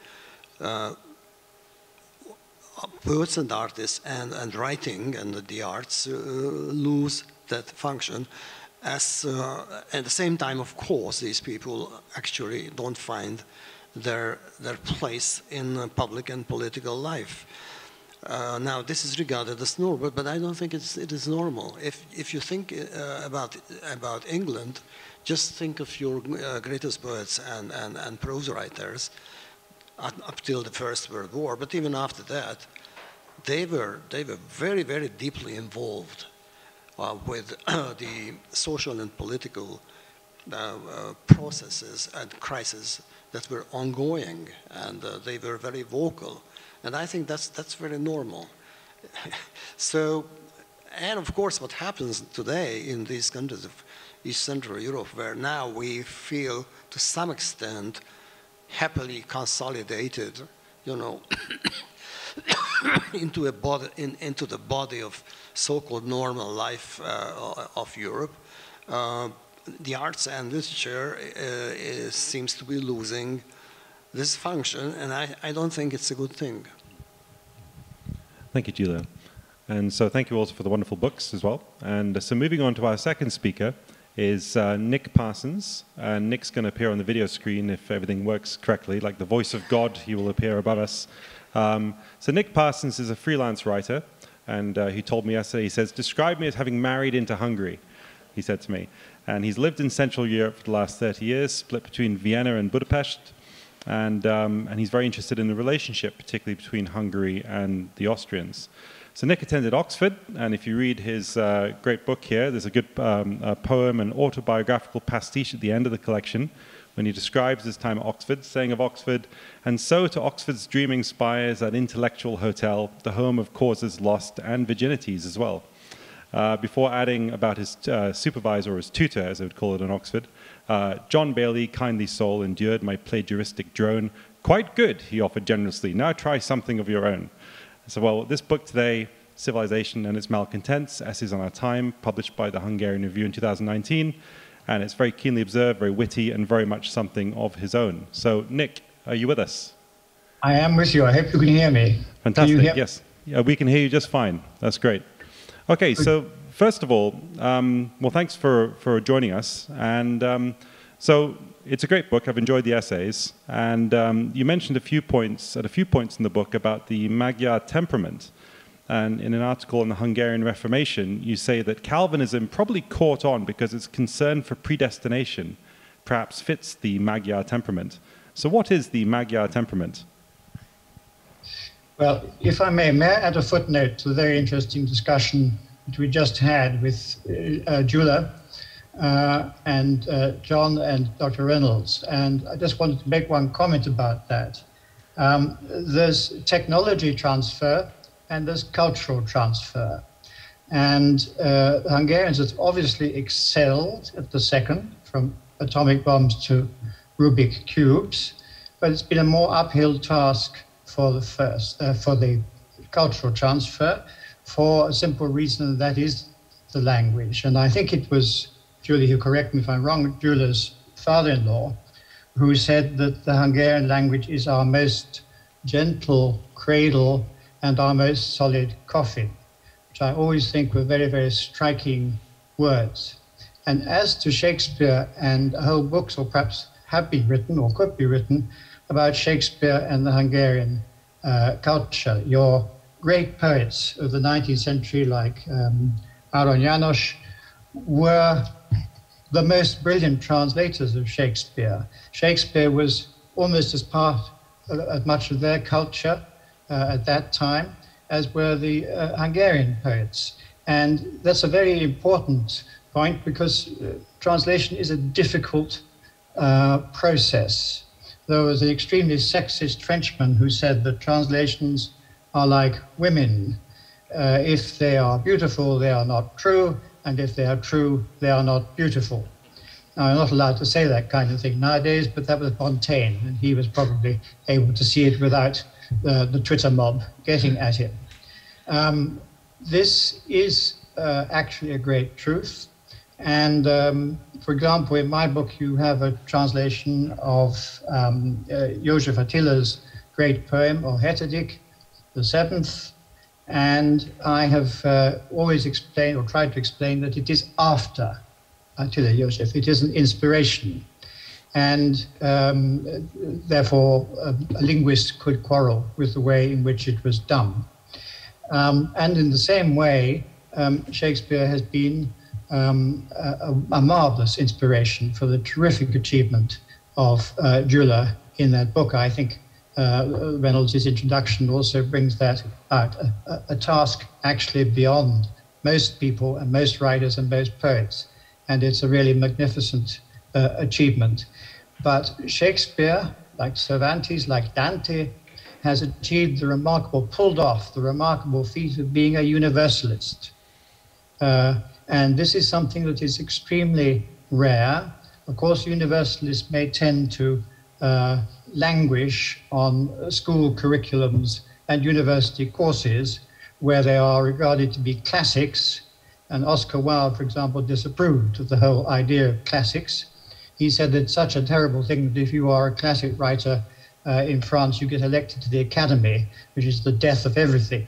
poets and artists and writing and the arts lose that function. At the same time, of course, these people actually don't find their place in public and political life. Now, this is regarded as normal, but I don't think it is normal. If you think about England, just think of your greatest poets and prose writers up till the First World War, but even after that, they were very, very deeply involved with the social and political processes and crises that were ongoing, and they were very vocal. And I think that's very normal. So, and of course, what happens today in these countries of East Central Europe, where now we feel to some extent happily consolidated, into the body of so-called normal life of Europe, the arts and literature seems to be losing this function, and I don't think it's a good thing. Thank you, Gyula. And so thank you also for the wonderful books as well. And so moving on to our second speaker is Nick Parsons. And Nick's going to appear on the video screen if everything works correctly. Like the voice of God, he will appear above us. So Nick Parsons is a freelance writer. And he told me yesterday, he says, "Describe me as having married into Hungary," he said to me. And he's lived in Central Europe for the last 30 years, split between Vienna and Budapest. And he's very interested in the relationship, particularly between Hungary and the Austrians. So Nick attended Oxford, and if you read his great book here, there's a good poem, an autobiographical pastiche at the end of the collection, when he describes his time at Oxford, saying of Oxford, "And so to Oxford's dreaming spires, that intellectual hotel, the home of causes lost and virginities as well." Before adding about his supervisor, or his tutor, as they would call it in Oxford, "John Bailey, kindly soul, endured my plagiaristic drone. Quite good," he offered generously. "Now try something of your own." So, well, this book today, Civilisation and Its Malcontents, Essays on Our Time, published by the Hungarian Review in 2019, and it's very keenly observed, very witty, and very much something of his own. So, Nick, are you with us? I am with you. I hope you can hear me. Fantastic, yes. Yeah, we can hear you just fine. That's great. Okay, so first of all, well, thanks for joining us. And so it's a great book. I've enjoyed the essays. And you mentioned at a few points in the book about the Magyar temperament. And in an article on the Hungarian Reformation, you say that Calvinism probably caught on because its concern for predestination perhaps fits the Magyar temperament. So what is the Magyar temperament? Well, if I may I add a footnote to the very interesting discussion that we just had with Gyula and John and Dr. Reynolds. And I just wanted to make one comment about that. There's technology transfer and there's cultural transfer. And Hungarians have obviously excelled at the second, from atomic bombs to Rubik cubes, but it's been a more uphill task for the first, for the cultural transfer, for a simple reason, that is the language. And I think it was, Julie, you correct me if I'm wrong, Gyula's father-in-law, who said that the Hungarian language is our most gentle cradle and our most solid coffin, which I always think were very, very striking words. And as to Shakespeare, and whole books, or perhaps have been written or could be written, about Shakespeare and the Hungarian culture, your great poets of the 19th century, like Áron János, were the most brilliant translators of Shakespeare. Shakespeare was almost as much of their culture at that time as were the Hungarian poets. And that's a very important point, because translation is a difficult process. There was an extremely sexist Frenchman who said that translations are like women. If they are beautiful, they are not true, and if they are true, they are not beautiful. Now, I'm not allowed to say that kind of thing nowadays, but that was Montaigne, and he was probably able to see it without the Twitter mob getting at him. This is actually a great truth. And for example, in my book, you have a translation of József Attila's great poem, or Hetedik, the Seventh. And I have always explained, or tried to explain, that it is after Attila József. It is an inspiration. And therefore, a linguist could quarrel with the way in which it was done. And in the same way, Shakespeare has been a marvelous inspiration for the terrific achievement of Gyula in that book. I think Reynolds' introduction also brings that out, a task actually beyond most people and most writers and most poets. And it's a really magnificent achievement. But Shakespeare, like Cervantes, like Dante, has achieved the remarkable, pulled off the remarkable feat of being a universalist. And this is something that is extremely rare. Of course, universalists may tend to languish on school curriculums and university courses where they are regarded to be classics. And Oscar Wilde, for example, disapproved of the whole idea of classics. He said that it's such a terrible thing that if you are a classic writer in France, you get elected to the Academy, which is the death of everything.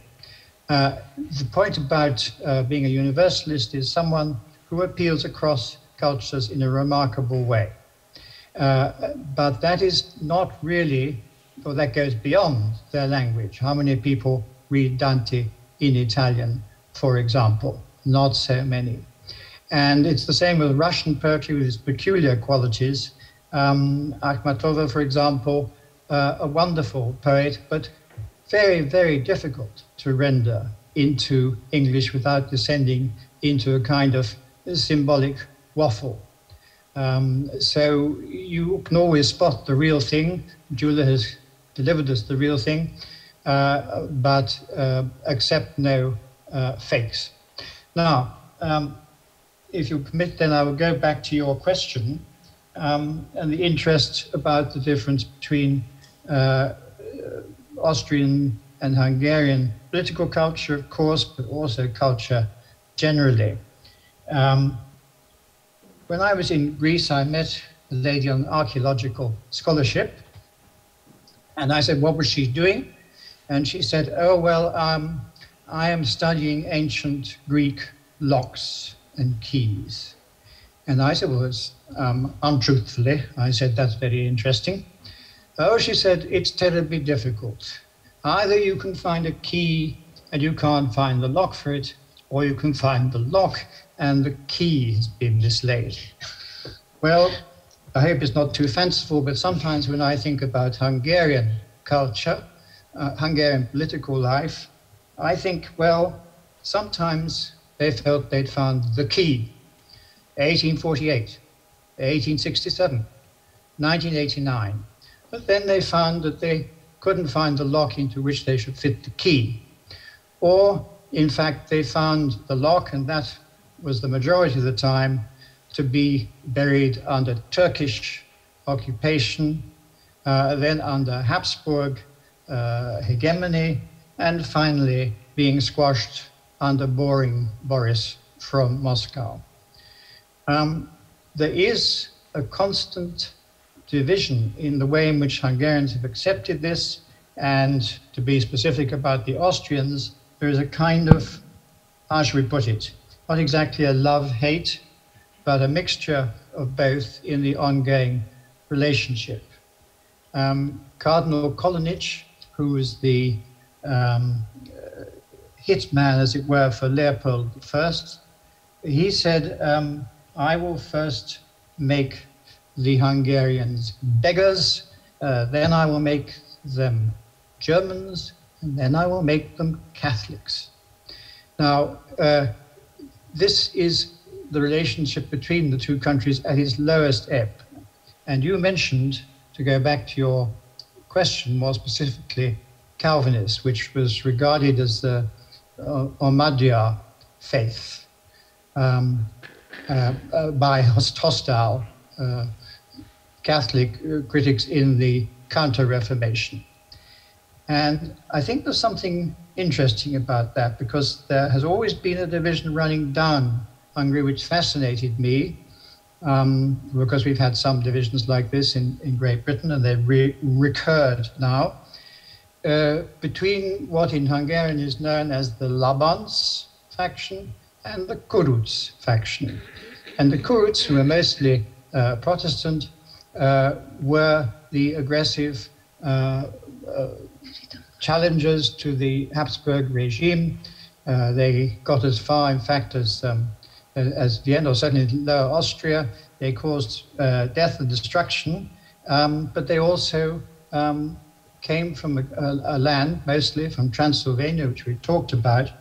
The point about being a universalist is someone who appeals across cultures in a remarkable way. But that is not really, or that goes beyond their language. How many people read Dante in Italian, for example? Not so many. And it's the same with Russian poetry with its peculiar qualities. Akhmatova, for example, a wonderful poet, but very, very difficult to render into English without descending into a kind of symbolic waffle. So you can always spot the real thing. Gyula has delivered us the real thing, but accept no fakes. Now, if you permit, then I will go back to your question and the interest about the difference between Austrian and Hungarian political culture, of course, but also culture generally. When I was in Greece, I met a lady on archaeological scholarship, and I said, what was she doing? And she said, oh, well, I am studying ancient Greek locks and keys. And I said, well, it's untruthfully, I said, that's very interesting. Oh, she said, it's terribly difficult. Either you can find a key and you can't find the lock for it, or you can find the lock and the key has been mislaid. Well, I hope it's not too fanciful, but sometimes when I think about Hungarian culture, Hungarian political life, I think, well, sometimes they felt they'd found the key. 1848, 1867, 1989. But then they found that they couldn't find the lock into which they should fit the key. Or, in fact, they found the lock, and that was the majority of the time, to be buried under Turkish occupation, then under Habsburg hegemony, and finally being squashed under boring Boris from Moscow. There is a constant division in the way in which Hungarians have accepted this, and to be specific about the Austrians, there is a kind of, how should we put it, not exactly a love-hate, but a mixture of both in the ongoing relationship. Cardinal Kolonich, who was the hitman, as it were, for Leopold I, he said, I will first make the Hungarians beggars, then I will make them Germans, and then I will make them Catholics. Now, this is the relationship between the two countries at its lowest ebb. And you mentioned, to go back to your question more specifically, Calvinist, which was regarded as the Omadia faith by hostile Catholic critics in the Counter-Reformation. And I think there's something interesting about that, because there has always been a division running down Hungary, which fascinated me, because we've had some divisions like this in Great Britain, and they've recurred now, between what in Hungarian is known as the Labans faction and the Köruts faction. And the Köruts, who are mostly Protestant, were the aggressive challengers to the Habsburg regime. They got as far, in fact, as Vienna, or certainly Lower Austria. They caused death and destruction, but they also came from a land, mostly from Transylvania, which we talked about,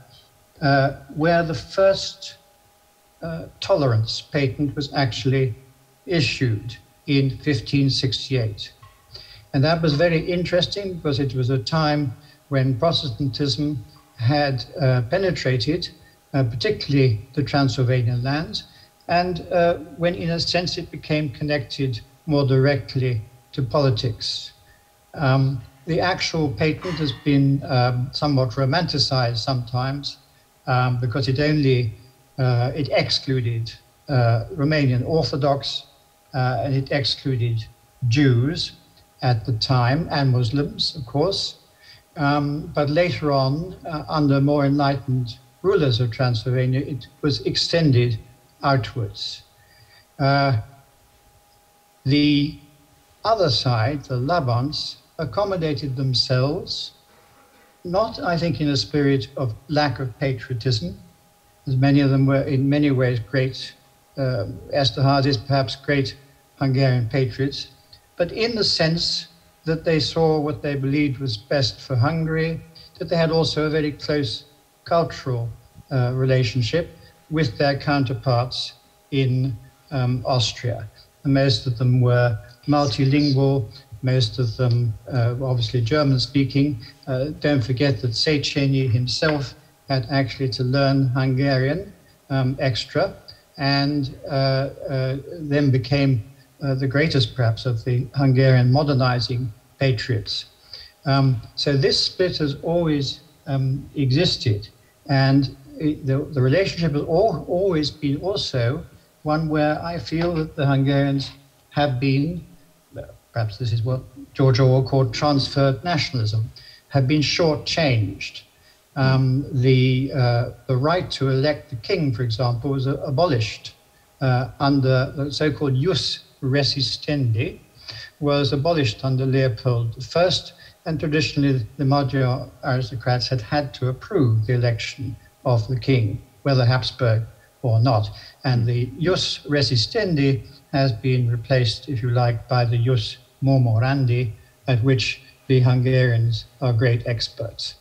where the first tolerance patent was actually issued in 1568. And that was very interesting, because it was a time when Protestantism had penetrated, particularly the Transylvanian lands, and when, in a sense, it became connected more directly to politics. The actual patent has been somewhat romanticized sometimes, because it excluded Romanian Orthodox, and it excluded Jews at the time, and Muslims, of course. But later on, under more enlightened rulers of Transylvania, it was extended outwards. The other side, the Labans, accommodated themselves, not, I think, in a spirit of lack of patriotism, as many of them were in many ways great, Esterházys, perhaps great Hungarian patriots, but in the sense that they saw what they believed was best for Hungary, that they had also a very close cultural relationship with their counterparts in Austria. And most of them were multilingual, most of them obviously German-speaking. Don't forget that Széchenyi himself had actually to learn Hungarian extra, and then became the greatest, perhaps, of the Hungarian modernizing patriots. So this split has always existed, and the relationship has always been also one where I feel that the Hungarians have been, perhaps this is what George Orwell called transferred nationalism, have been shortchanged. The right to elect the king, for example, was abolished under the so-called jus resistendi, was abolished under Leopold I, and traditionally the Magyar aristocrats had to approve the election of the king, whether Habsburg or not. And the jus resistendi has been replaced, if you like, by the jus mormorandi, at which the Hungarians are great experts.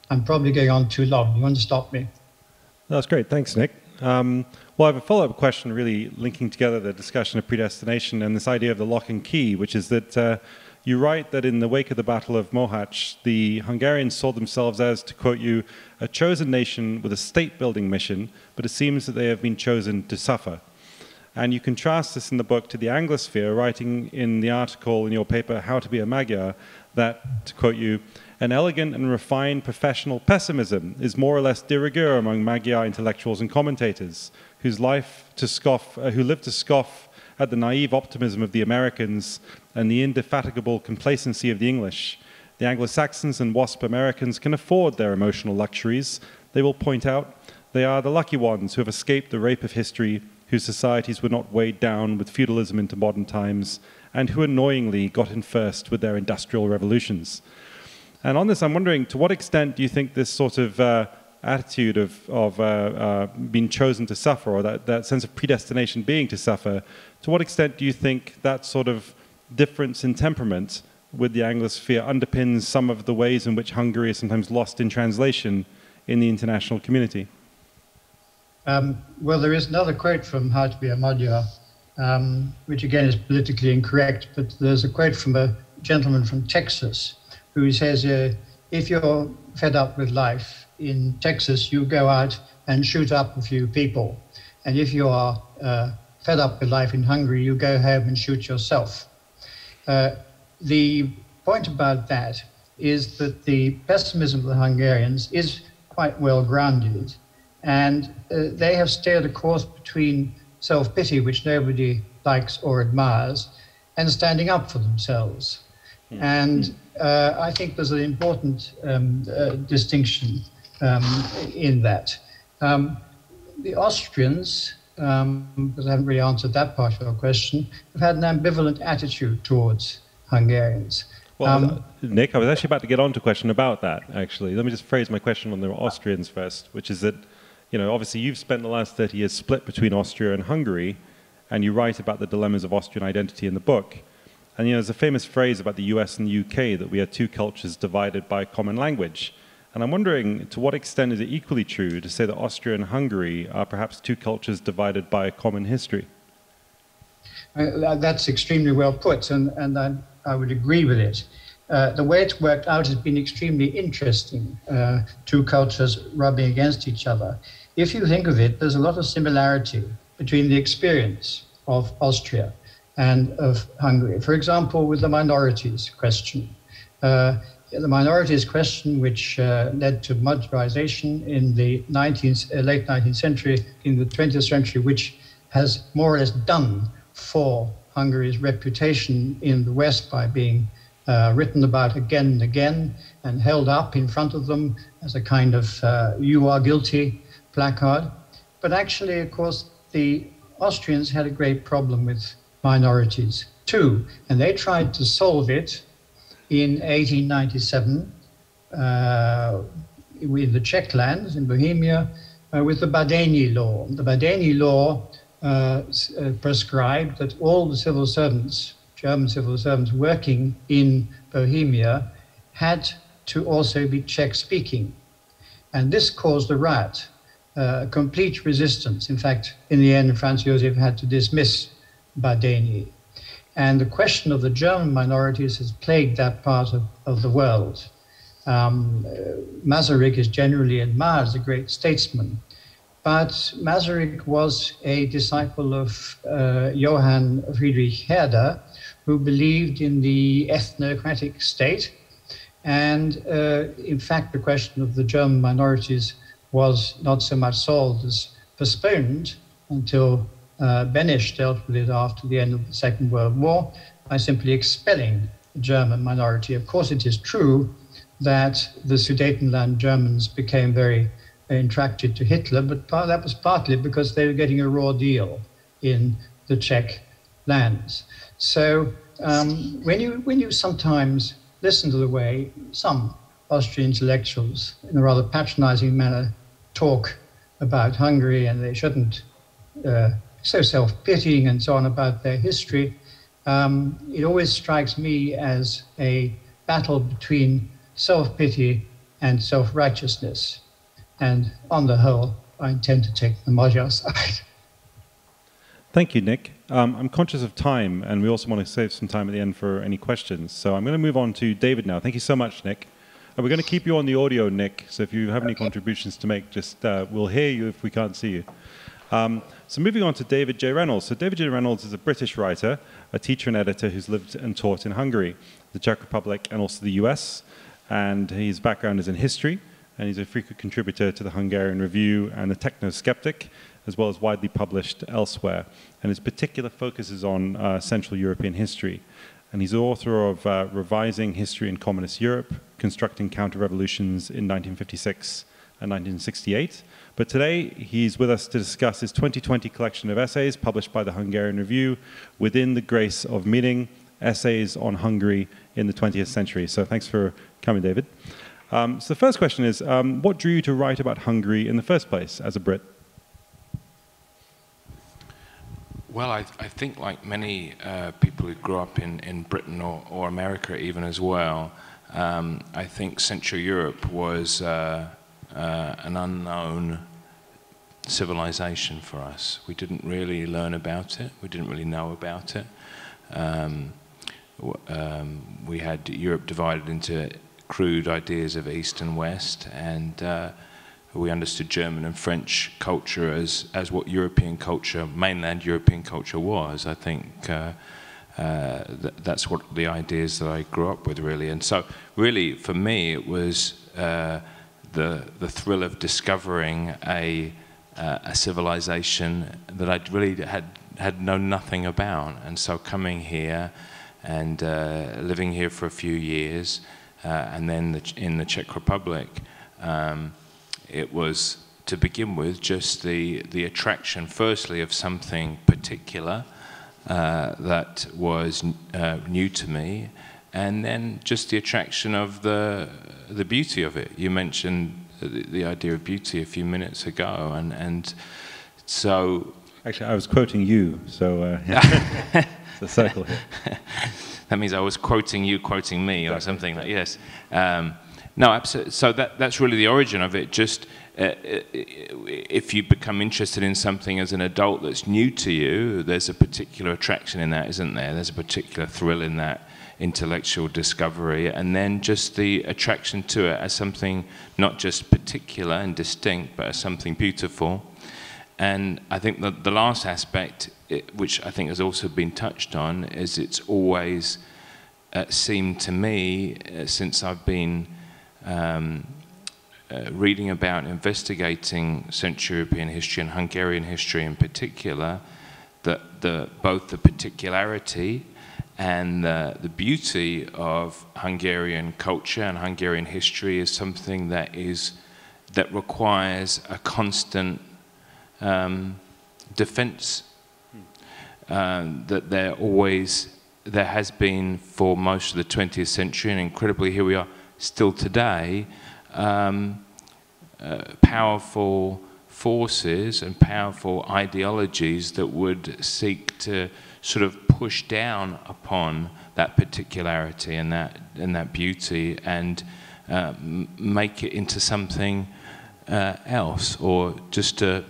I'm probably going on too long. You want to stop me? That's great. Thanks, Nick. Well, I have a follow-up question really linking together the discussion of predestination and this idea of the lock and key, which is that you write that in the wake of the Battle of Mohacs, the Hungarians saw themselves as, to quote you, a chosen nation with a state-building mission, but it seems that they have been chosen to suffer. And you contrast this in the book to the Anglosphere, writing in the article in your paper, How to be a Magyar, that, to quote you, an elegant and refined professional pessimism is more or less de rigueur among Magyar intellectuals and commentators, who live to scoff at the naive optimism of the Americans and the indefatigable complacency of the English. The Anglo-Saxons and WASP Americans can afford their emotional luxuries. They will point out they are the lucky ones who have escaped the rape of history, whose societies were not weighed down with feudalism into modern times, and who annoyingly got in first with their industrial revolutions. And on this, I'm wondering, to what extent do you think this sort of attitude of being chosen to suffer, or that sense of predestination being to suffer, to what extent do you think that sort of difference in temperament with the Anglosphere underpins some of the ways in which Hungary is sometimes lost in translation in the international community? Well, there is another quote from How to Be a Magyar, which again is politically incorrect, but there's a quote from a gentleman from Texas who says, if you're fed up with life in Texas, you go out and shoot up a few people. And if you are fed up with life in Hungary, you go home and shoot yourself. The point about that is that the pessimism of the Hungarians is quite well grounded, and they have steered a course between self-pity, which nobody likes or admires, and standing up for themselves. And I think there's an important distinction in that. The Austrians, because I haven't really answered that part of your question, have had an ambivalent attitude towards Hungarians. Well, Nick, I was actually about to get on to a question about that, actually. Let me just phrase my question on the Austrians first, which is that, you know, obviously you've spent the last 30 years split between Austria and Hungary, and you write about the dilemmas of Austrian identity in the book. And, you know, there's a famous phrase about the US and the UK that we are two cultures divided by a common language. And I'm wondering, to what extent is it equally true to say that Austria and Hungary are perhaps two cultures divided by a common history? That's extremely well put, and I would agree with it. The way it's worked out has been extremely interesting, two cultures rubbing against each other. If you think of it, there's a lot of similarity between the experience of Austria and of Hungary. For example, with the minorities question. The minorities question, which led to Magyarization in the late 19th century, in the 20th century, which has more or less done for Hungary's reputation in the West by being written about again and again and held up in front of them as a kind of you are guilty placard. But actually, of course, the Austrians had a great problem with minorities too, and they tried to solve it in 1897 in the Czech lands, in Bohemia, with the Badeni Law. The Badeni Law prescribed that all the civil servants, German civil servants working in Bohemia, had to also be Czech-speaking. And this caused a riot, complete resistance. In fact, in the end, Franz Josef had to dismiss Badeni. And the question of the German minorities has plagued that part of the world. Masaryk is generally admired as a great statesman, but Masaryk was a disciple of Johann Friedrich Herder, who believed in the ethnocratic state. And in fact, the question of the German minorities was not so much solved as postponed until Beneš dealt with it after the end of the Second World War by simply expelling the German minority. Of course, it is true that the Sudetenland Germans became very attracted to Hitler, but that was partly because they were getting a raw deal in the Czech lands. So when you sometimes listen to the way some Austrian intellectuals, in a rather patronizing manner, talk about Hungary, and they shouldn't so self-pitying and so on about their history, it always strikes me as a battle between self-pity and self-righteousness. And on the whole, I intend to take the Magyar side. Thank you, Nick. I'm conscious of time, and we also want to save some time at the end for any questions. So I'm going to move on to David now. Thank you so much, Nick. And we're going to keep you on the audio, Nick. So if you have any contributions to make, just we'll hear you if we can't see you. So moving on to David J Reynolds. So David J Reynolds is a British writer, a teacher and editor who's lived and taught in Hungary, the Czech Republic, and also the US. And his background is in history, and he's a frequent contributor to the Hungarian Review and the Techno-Skeptic. as well as widely published elsewhere. And his particular focus is on Central European history. And he's the author of Revising History in Communist Europe, Constructing Counter-Revolutions in 1956 and 1968. But today, he's with us to discuss his 2020 collection of essays published by the Hungarian Review, Within the Grace of Meaning, Essays on Hungary in the 20th Century. So thanks for coming, David. So the first question is, what drew you to write about Hungary in the first place as a Brit? Well, I think like many people who grew up in Britain or America even as well, I think Central Europe was an unknown civilization for us. We didn't really learn about it. We didn't really know about it. We had Europe divided into crude ideas of East and West, and we understood German and French culture as what European culture, mainland European culture was. I think that's what the ideas that I grew up with, really. And so really for me it was the thrill of discovering a civilization that I really had known nothing about. And so coming here and living here for a few years, and then in the Czech Republic, it was, to begin with, just the attraction, firstly, of something particular that was new to me, and then just the attraction of the beauty of it. You mentioned the idea of beauty a few minutes ago, and so... Actually, I was quoting you, so it's a circle here. That means I was quoting you, quoting me, or something like, yes. No, absolutely. So that's really the origin of it. Just if you become interested in something as an adult that's new to you, there's a particular attraction in that, isn't there? There's a particular thrill in that intellectual discovery, and then just the attraction to it as something not just particular and distinct, but as something beautiful. And I think the last aspect, which I think has also been touched on, is it's always seemed to me, since I've been reading about, investigating Central European history and Hungarian history in particular, that both the particularity and the beauty of Hungarian culture and Hungarian history is something that requires a constant defense. That there has been for most of the 20th century, and incredibly here we are still today, powerful forces and powerful ideologies that would seek to sort of push down upon that particularity and that beauty and make it into something else, or just to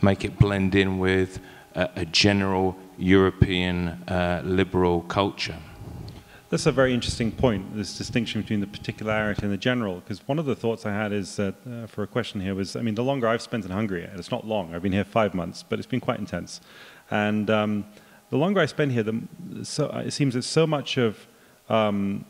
make it blend in with a general European liberal culture. That's a very interesting point, this distinction between the particularity and the general, because one of the thoughts I had is that, for a question here was, I mean, the longer I've spent in Hungary, and it's not long, I've been here 5 months, but it's been quite intense. And the longer I spend here, it seems that so much of, in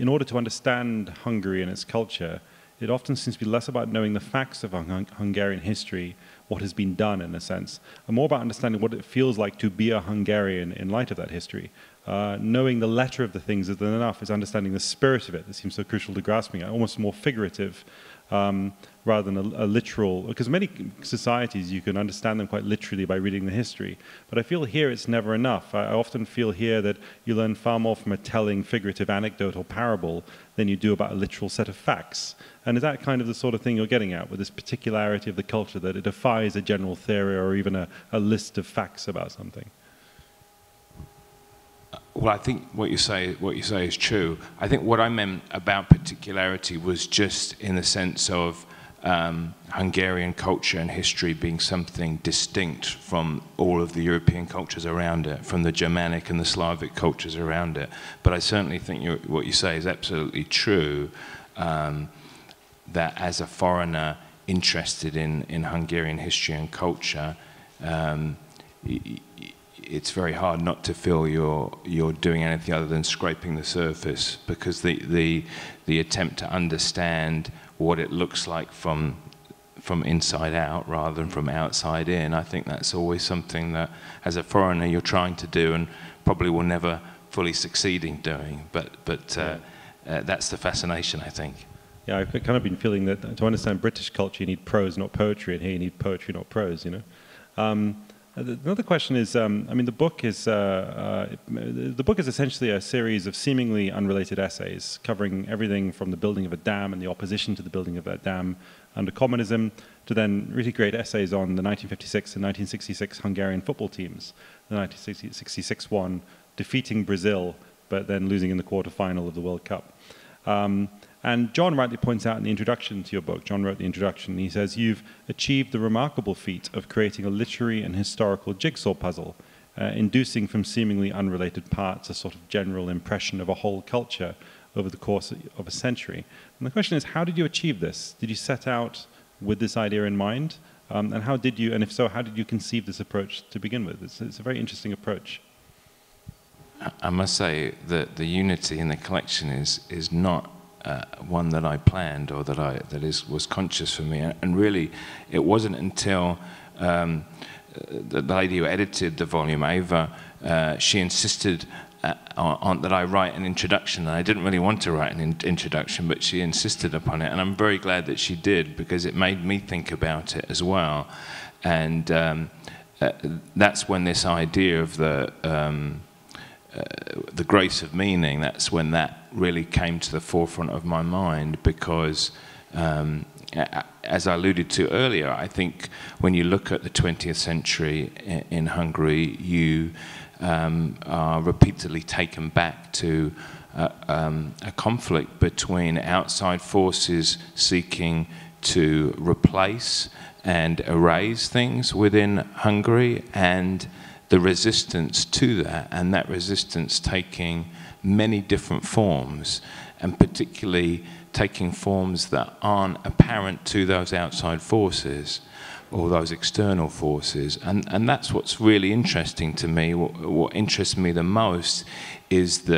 order to understand Hungary and its culture, it often seems to be less about knowing the facts of Hungarian history, what has been done in a sense, and more about understanding what it feels like to be a Hungarian in light of that history. Knowing the letter of the things isn't enough, it's understanding the spirit of it that seems so crucial to grasping it, almost more figurative rather than a literal, because many societies you can understand them quite literally by reading the history, but I feel here it's never enough. I often feel here that you learn far more from a telling figurative anecdote or parable than you do about a literal set of facts. And is that kind of the sort of thing you're getting at with this particularity of the culture, that it defies a general theory or even a list of facts about something? Well, I think what you say is true. I think what I meant about particularity was just in the sense of Hungarian culture and history being something distinct from all of the European cultures around it, from the Germanic and the Slavic cultures around it. But I certainly think what you say is absolutely true, that as a foreigner interested in Hungarian history and culture, it's very hard not to feel you're doing anything other than scraping the surface, because the attempt to understand what it looks like from from inside out rather than from outside in. I think that's always something that, as a foreigner, you're trying to do and probably will never fully succeed in doing. But that's the fascination, I think. Yeah, I've kind of been feeling that to understand British culture, you need prose, not poetry, and here you need poetry, not prose. You know. Another question is, I mean, the book is essentially a series of seemingly unrelated essays covering everything from the building of a dam and the opposition to the building of that dam under communism, to then really great essays on the 1956 and 1966 Hungarian football teams. The 1966 one defeating Brazil, but then losing in the quarterfinal of the World Cup. And John rightly points out in the introduction to your book, John wrote the introduction, he says, you've achieved the remarkable feat of creating a literary and historical jigsaw puzzle, inducing from seemingly unrelated parts a sort of general impression of a whole culture over the course of a century. And the question is, how did you achieve this? Did you set out with this idea in mind? And how did you, and if so, how did you conceive this approach to begin with? It's a very interesting approach. I must say that the unity in the collection is not one that I planned or that was conscious for me, and really it wasn't until the lady who edited the volume, Ava, she insisted on that I write an introduction, and I didn't really want to write an introduction, but she insisted upon it, and I'm very glad that she did, because it made me think about it as well. And that's when this idea of the grace of meaning, that's when that really came to the forefront of my mind, because as I alluded to earlier, I think when you look at the 20th century in Hungary, you are repeatedly taken back to a conflict between outside forces seeking to replace and erase things within Hungary, and the resistance to that, and that resistance taking many different forms, and particularly taking forms that aren't apparent to those outside forces or those external forces. And that's what's really interesting to me. What interests me the most is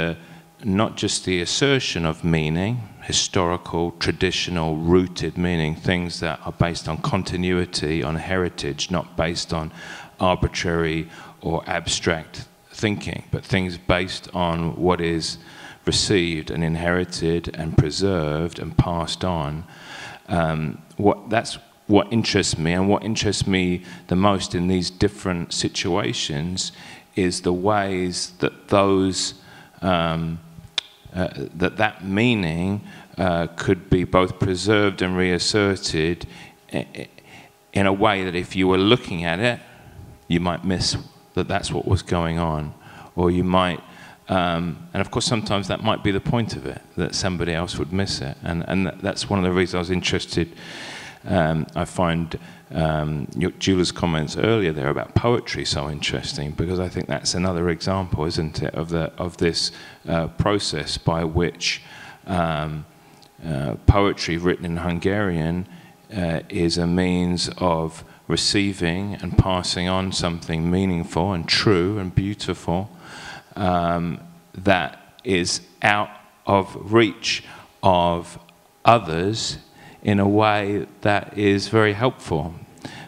not just the assertion of meaning, historical, traditional, rooted meaning, things that are based on continuity, on heritage, not based on arbitrary or abstract thinking, but things based on what is received and inherited and preserved and passed on. That's what interests me, and what interests me the most in these different situations is the ways that that meaning could be both preserved and reasserted in a way that if you were looking at it, you might miss that that's what was going on, or you might, and of course sometimes that might be the point of it, that somebody else would miss it, and that's one of the reasons I was interested. I find Gyula's comments earlier there about poetry so interesting, because I think that's another example, isn't it, of this process by which poetry written in Hungarian is a means of receiving and passing on something meaningful and true and beautiful that is out of reach of others in a way that is very helpful,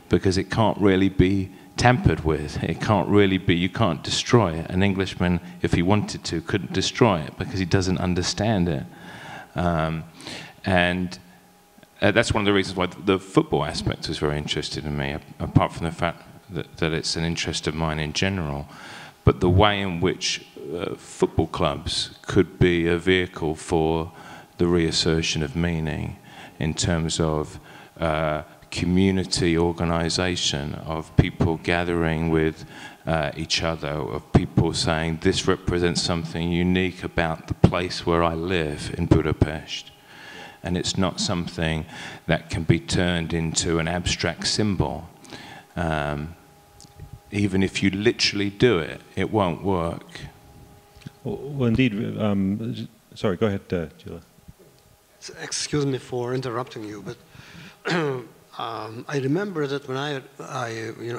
because it can't really be tampered with. It can't really be, you can't destroy it. An Englishman, if he wanted to, couldn't destroy it because he doesn't understand it. That's one of the reasons why the football aspect was very interesting to me, apart from the fact that it's an interest of mine in general. But the way in which football clubs could be a vehicle for the reassertion of meaning in terms of community organization, of people gathering with each other, of people saying, this represents something unique about the place where I live in Budapest. And it's not something that can be turned into an abstract symbol. Even if you literally do it, it won't work. Well, indeed. Sorry, go ahead, Gyula. Excuse me for interrupting you, but I remember that when I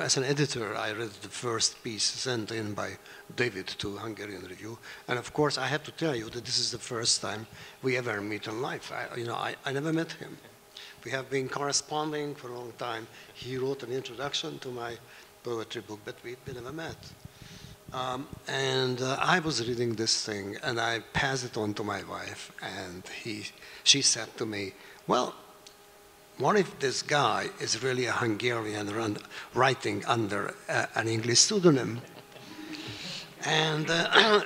as an editor, I read the first piece sent in by David to Hungarian Review, and of course I had to tell you that this is the first time we ever meet in life. I never met him. We have been corresponding for a long time. He wrote an introduction to my poetry book, but we never met. I was reading this thing, and I passed it on to my wife, and she said to me, well, what if this guy is really a Hungarian writing under an English pseudonym? And I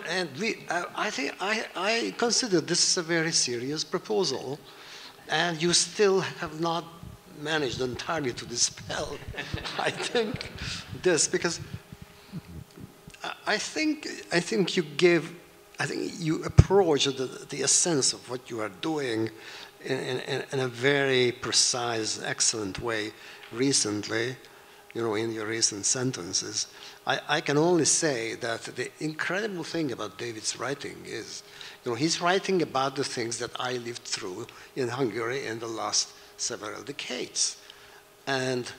consider this a very serious proposal, and you still have not managed entirely to dispel, I think, this, because I think you approach the essence of what you are doing in a very precise, excellent way recently, in your recent sentences. I can only say that the incredible thing about David's writing is, he's writing about the things that I lived through in Hungary in the last several decades. And,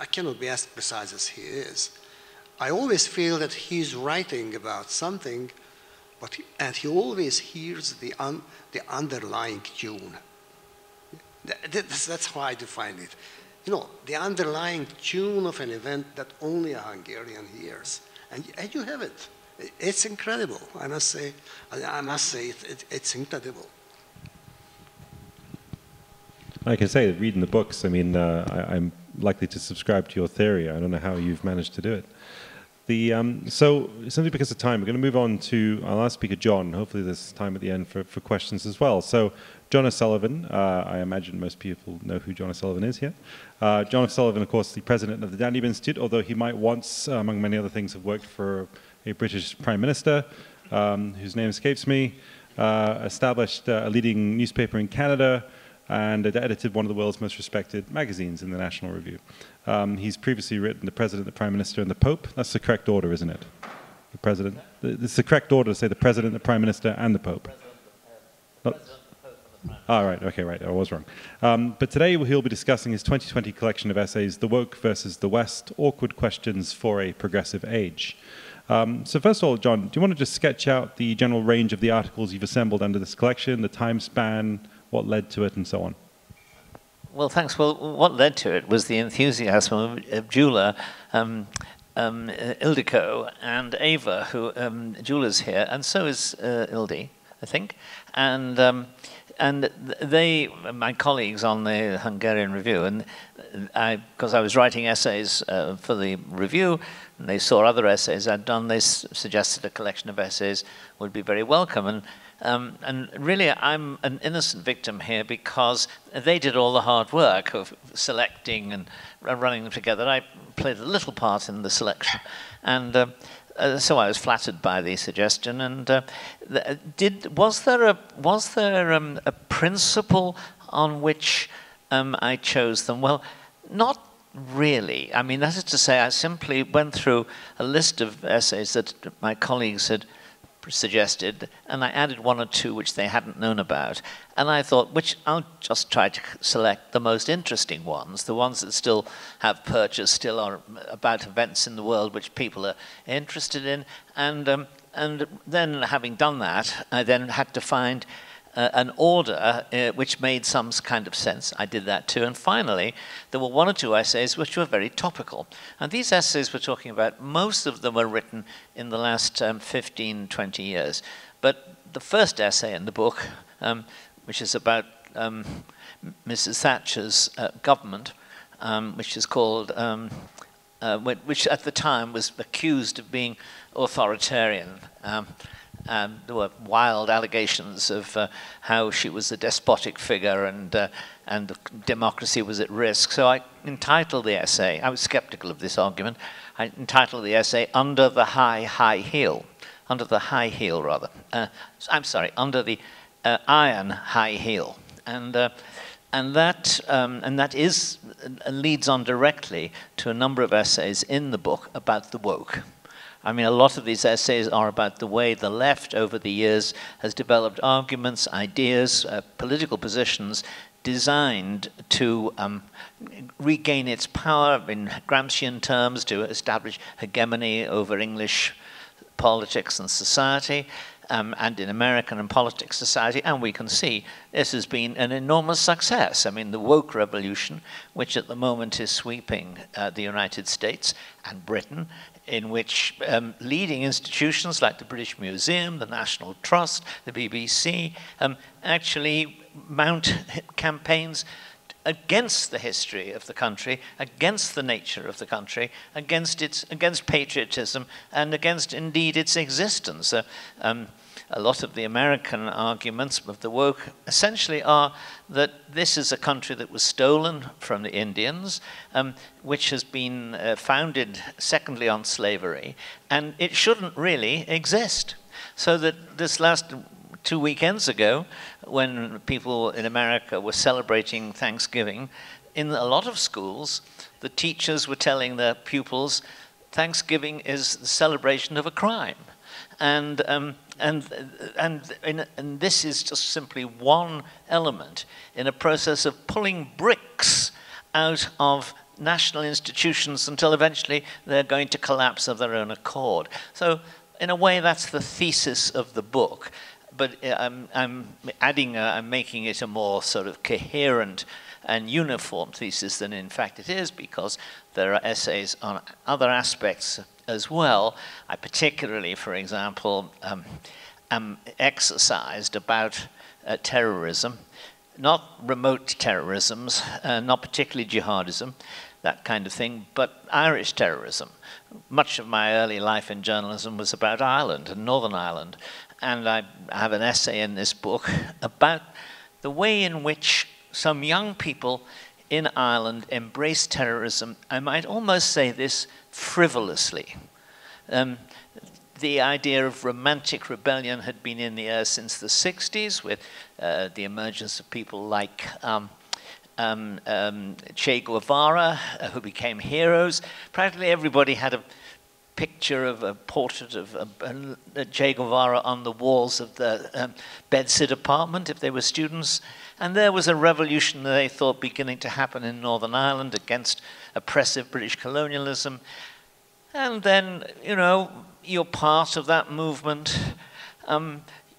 I cannot be as precise as he is. I always feel that he's writing about something, and he always hears the underlying tune. That's how I define it. The underlying tune of an event that only a Hungarian hears. And you have it. It's incredible. I must say it's incredible. Like I say, reading the books, I'm likely to subscribe to your theory. I don't know how you've managed to do it. So simply because of time, we're going to move on to our last speaker, John. Hopefully there's time at the end for questions as well. So John O'Sullivan, I imagine most people know who John O'Sullivan is here. John O'Sullivan, of course, the president of the Danube Institute, although he might once, among many other things, have worked for a British prime minister, whose name escapes me, established a leading newspaper in Canada, and edited one of the world's most respected magazines in the National Review. He's previously written The President, the Prime Minister, and the Pope. That's the correct order, isn't it? The President. It's the correct order to say the President, the Prime Minister, and the Pope. Right, okay, right, I was wrong. But today he'll be discussing his 2020 collection of essays, The Woke versus the West, Awkward Questions for a Progressive Age. So first of all, John, do you want to just sketch out the general range of the articles you've assembled under this collection, the time span, what led to it, and so on? Well, thanks. Well, what led to it was the enthusiasm of Gyula, Ildiko, and Ava, who Gyula's here, and so is Ildi, I think. And they, my colleagues on the Hungarian Review, and because I was writing essays for the review, and they saw other essays I'd done, they suggested a collection of essays would be very welcome. And really, I'm an innocent victim here because they did all the hard work of selecting and running them together. I played a little part in the selection, and so I was flattered by the suggestion. And was there a principle on which I chose them? Well, not really. I mean, that is to say, I simply went through a list of essays that my colleagues had suggested, and I added one or two which they hadn't known about, and I thought, I'll just try to select the most interesting ones, the ones that still have purchase, still are about events in the world which people are interested in, and then having done that, I then had to find an order which made some kind of sense. I did that too. And finally, there were one or two essays which were very topical. And these essays we're talking about, most of them were written in the last 15, 20 years. But the first essay in the book, which is about Mrs. Thatcher's government, which is called, which at the time was accused of being authoritarian. There were wild allegations of how she was a despotic figure and democracy was at risk. So I entitled the essay, I was skeptical of this argument, I entitled the essay Under the High Heel. Under the high heel, rather. I'm sorry, Under the Iron High Heel. And that leads on directly to a number of essays in the book about the woke. I mean, a lot of these essays are about the way the left over the years has developed arguments, ideas, political positions designed to regain its power in Gramscian terms, to establish hegemony over English politics and society. and in American and politics society, and we can see this has been an enormous success. I mean, the woke revolution, which at the moment is sweeping the United States and Britain, in which leading institutions like the British Museum, the National Trust, the BBC, actually mount campaigns against the history of the country, against the nature of the country, against patriotism, and against indeed its existence. A lot of the American arguments of the woke essentially are that this is a country that was stolen from the Indians, which has been founded secondly on slavery, and it shouldn't really exist. So that this last 2 weekends ago, when people in America were celebrating Thanksgiving, in a lot of schools, the teachers were telling their pupils, Thanksgiving is the celebration of a crime. And this is just simply one element in a process of pulling bricks out of national institutions until eventually they're going to collapse of their own accord. So in a way, that's the thesis of the book. But I'm making it a more sort of coherent and uniform thesis than in fact it is, because there are essays on other aspects as well. I particularly, for example, am exercised about terrorism, not remote terrorisms, not particularly jihadism, that kind of thing, but Irish terrorism. Much of my early life in journalism was about Ireland and Northern Ireland, and I have an essay in this book about the way in which some young people in Ireland embrace terrorism. I might almost say this frivolously. The idea of romantic rebellion had been in the air since the 60s, with the emergence of people like Che Guevara, who became heroes. Practically everybody had a picture of a portrait of Che Guevara on the walls of the bedsit apartment if they were students. And there was a revolution that they thought beginning to happen in Northern Ireland against oppressive British colonialism. And then, you know, you're part of that movement.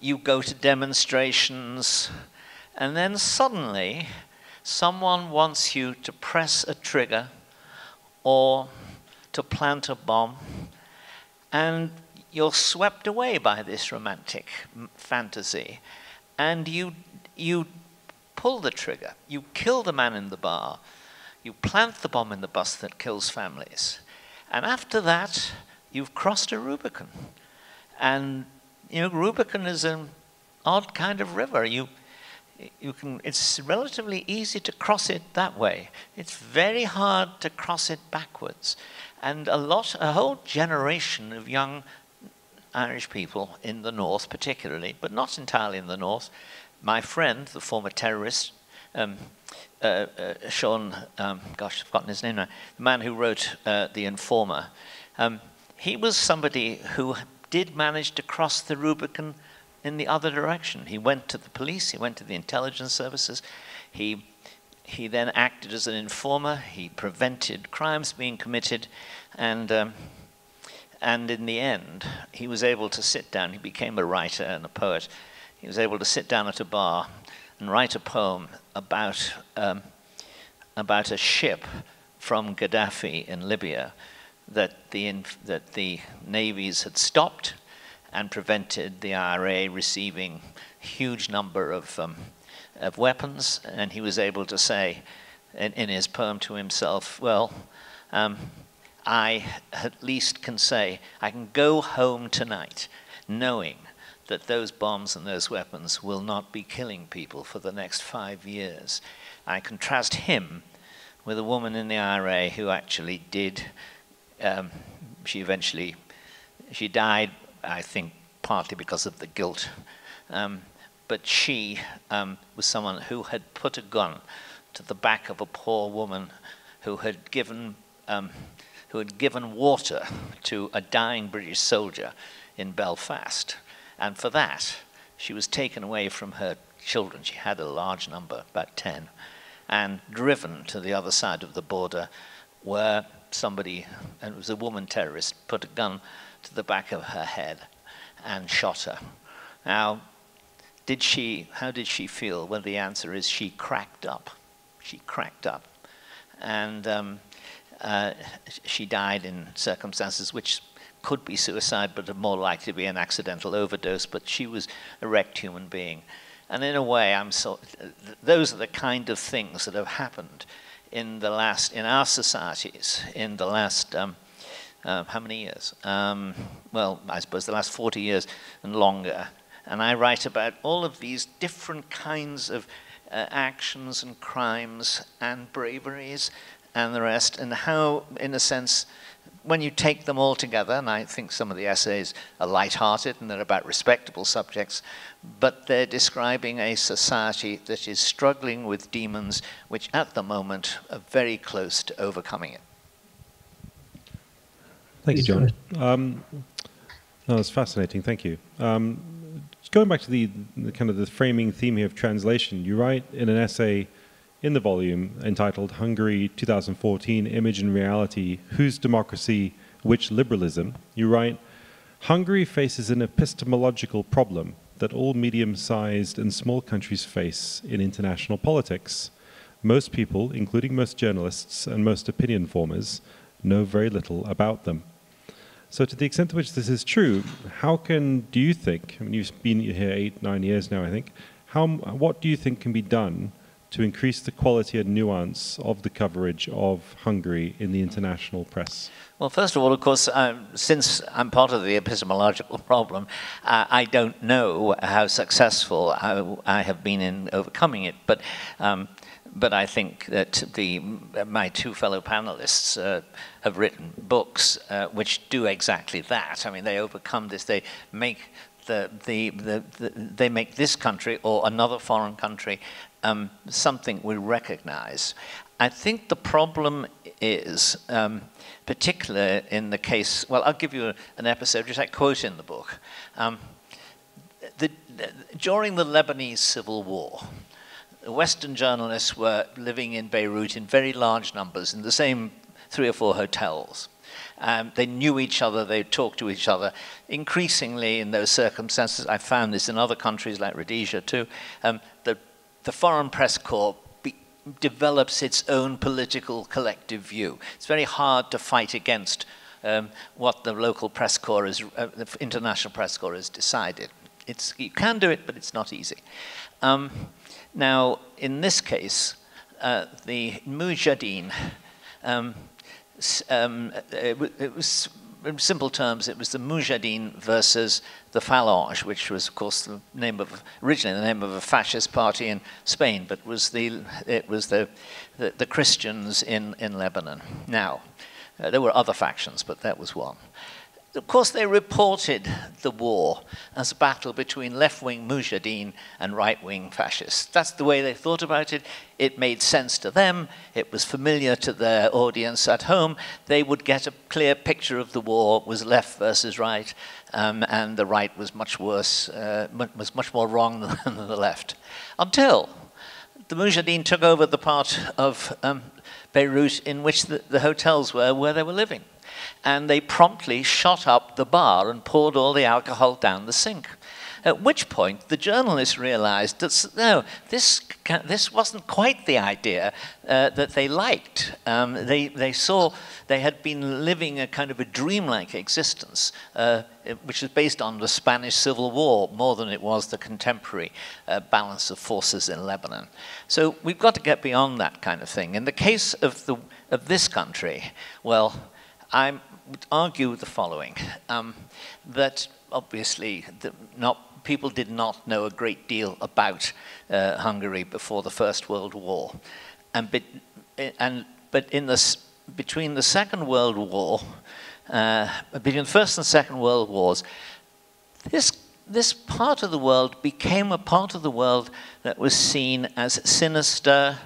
You go to demonstrations. And then suddenly, someone wants you to press a trigger or to plant a bomb, and you're swept away by this romantic fantasy, and you pull the trigger, you kill the man in the bar, you plant the bomb in the bus that kills families, and after that, you've crossed a Rubicon. And, you know, Rubicon is an odd kind of river. It's relatively easy to cross it that way. It's very hard to cross it backwards. And a whole generation of young Irish people in the north particularly, but not entirely in the north. My friend, the former terrorist, Sean, gosh, I've forgotten his name now, the man who wrote The Informer, he was somebody who did manage to cross the Rubicon in the other direction. He went to the police, he went to the intelligence services, he then acted as an informer, he prevented crimes being committed, and in the end, he was able to sit down, he became a writer and a poet, he was able to sit down at a bar and write a poem about a ship from Gaddafi in Libya that the navies had stopped and prevented the IRA receiving a huge number of weapons. And he was able to say in his poem to himself, well, I at least can say, I can go home tonight knowing that those bombs and those weapons will not be killing people for the next 5 years. I contrast him with a woman in the IRA who actually did, she died, I think, partly because of the guilt. But she was someone who had put a gun to the back of a poor woman who had given water to a dying British soldier in Belfast. And for that, she was taken away from her children. She had a large number, about 10, and driven to the other side of the border where somebody, and it was a woman terrorist, put a gun to the back of her head and shot her. Now, how did she feel? Well, the answer is she cracked up. She cracked up. And she died in circumstances which could be suicide, but are more likely to be an accidental overdose. But she was a wrecked human being. And in a way, those are the kind of things that have happened in our societies in the last, how many years? Well, I suppose the last 40 years and longer. And I write about all of these different kinds of actions and crimes and braveries and the rest, and how, in a sense, when you take them all together, and I think some of the essays are light-hearted and they're about respectable subjects, but they're describing a society that is struggling with demons which at the moment are very close to overcoming it. Thank you, John. No, that's fascinating, thank you. Going back to the kind of the framing theme here of translation, you write in an essay in the volume entitled Hungary 2014, Image and Reality, Whose Democracy, Which Liberalism? You write, Hungary faces an epistemological problem that all medium-sized and small countries face in international politics. Most people, including most journalists and most opinion formers, know very little about them. So to the extent to which this is true, do you think, I mean, you've been here 8-9 years now, I think, what do you think can be done to increase the quality and nuance of the coverage of Hungary in the international press? Well, first of all, of course, since I'm part of the epistemological problem, I don't know how successful I have been in overcoming it, but I think that my two fellow panelists have written books which do exactly that. I mean, they overcome this. They make they make this country or another foreign country something we recognize. I think the problem is, particularly in the case, well, I'll give you an episode which I quote in the book. During the Lebanese Civil War, Western journalists were living in Beirut in very large numbers in the same 3 or 4 hotels. They knew each other, they talked to each other. Increasingly in those circumstances, I found this in other countries like Rhodesia too, the foreign press corps develops its own political collective view. It's very hard to fight against what the local press corps, the international press corps has decided. You can do it, but it's not easy. Now, in this case, the Mujahideen, it was, in simple terms, it was the Mujahideen versus the Phalange, which was, of course, originally the name of a fascist party in Spain, but it was the Christians in Lebanon. Now, there were other factions, but that was one. Of course, they reported the war as a battle between left-wing Mujahideen and right-wing fascists. That's the way they thought about it. It made sense to them. It was familiar to their audience at home. They would get a clear picture of the war was left versus right, and the right was much worse, was much more wrong than the left. Until the Mujahideen took over the part of Beirut in which the hotels were where they were living. And they promptly shot up the bar and poured all the alcohol down the sink. At which point, the journalists realized that, no, this wasn't quite the idea that they liked. They saw they had been living a kind of a dreamlike existence, which is based on the Spanish Civil War more than it was the contemporary balance of forces in Lebanon. So we've got to get beyond that kind of thing. In the case of this country, well, I would argue the following, that obviously people did not know a great deal about Hungary before the First World War. But between the Second World War, between the First and Second World Wars, this part of the world became a part of the world that was seen as sinister,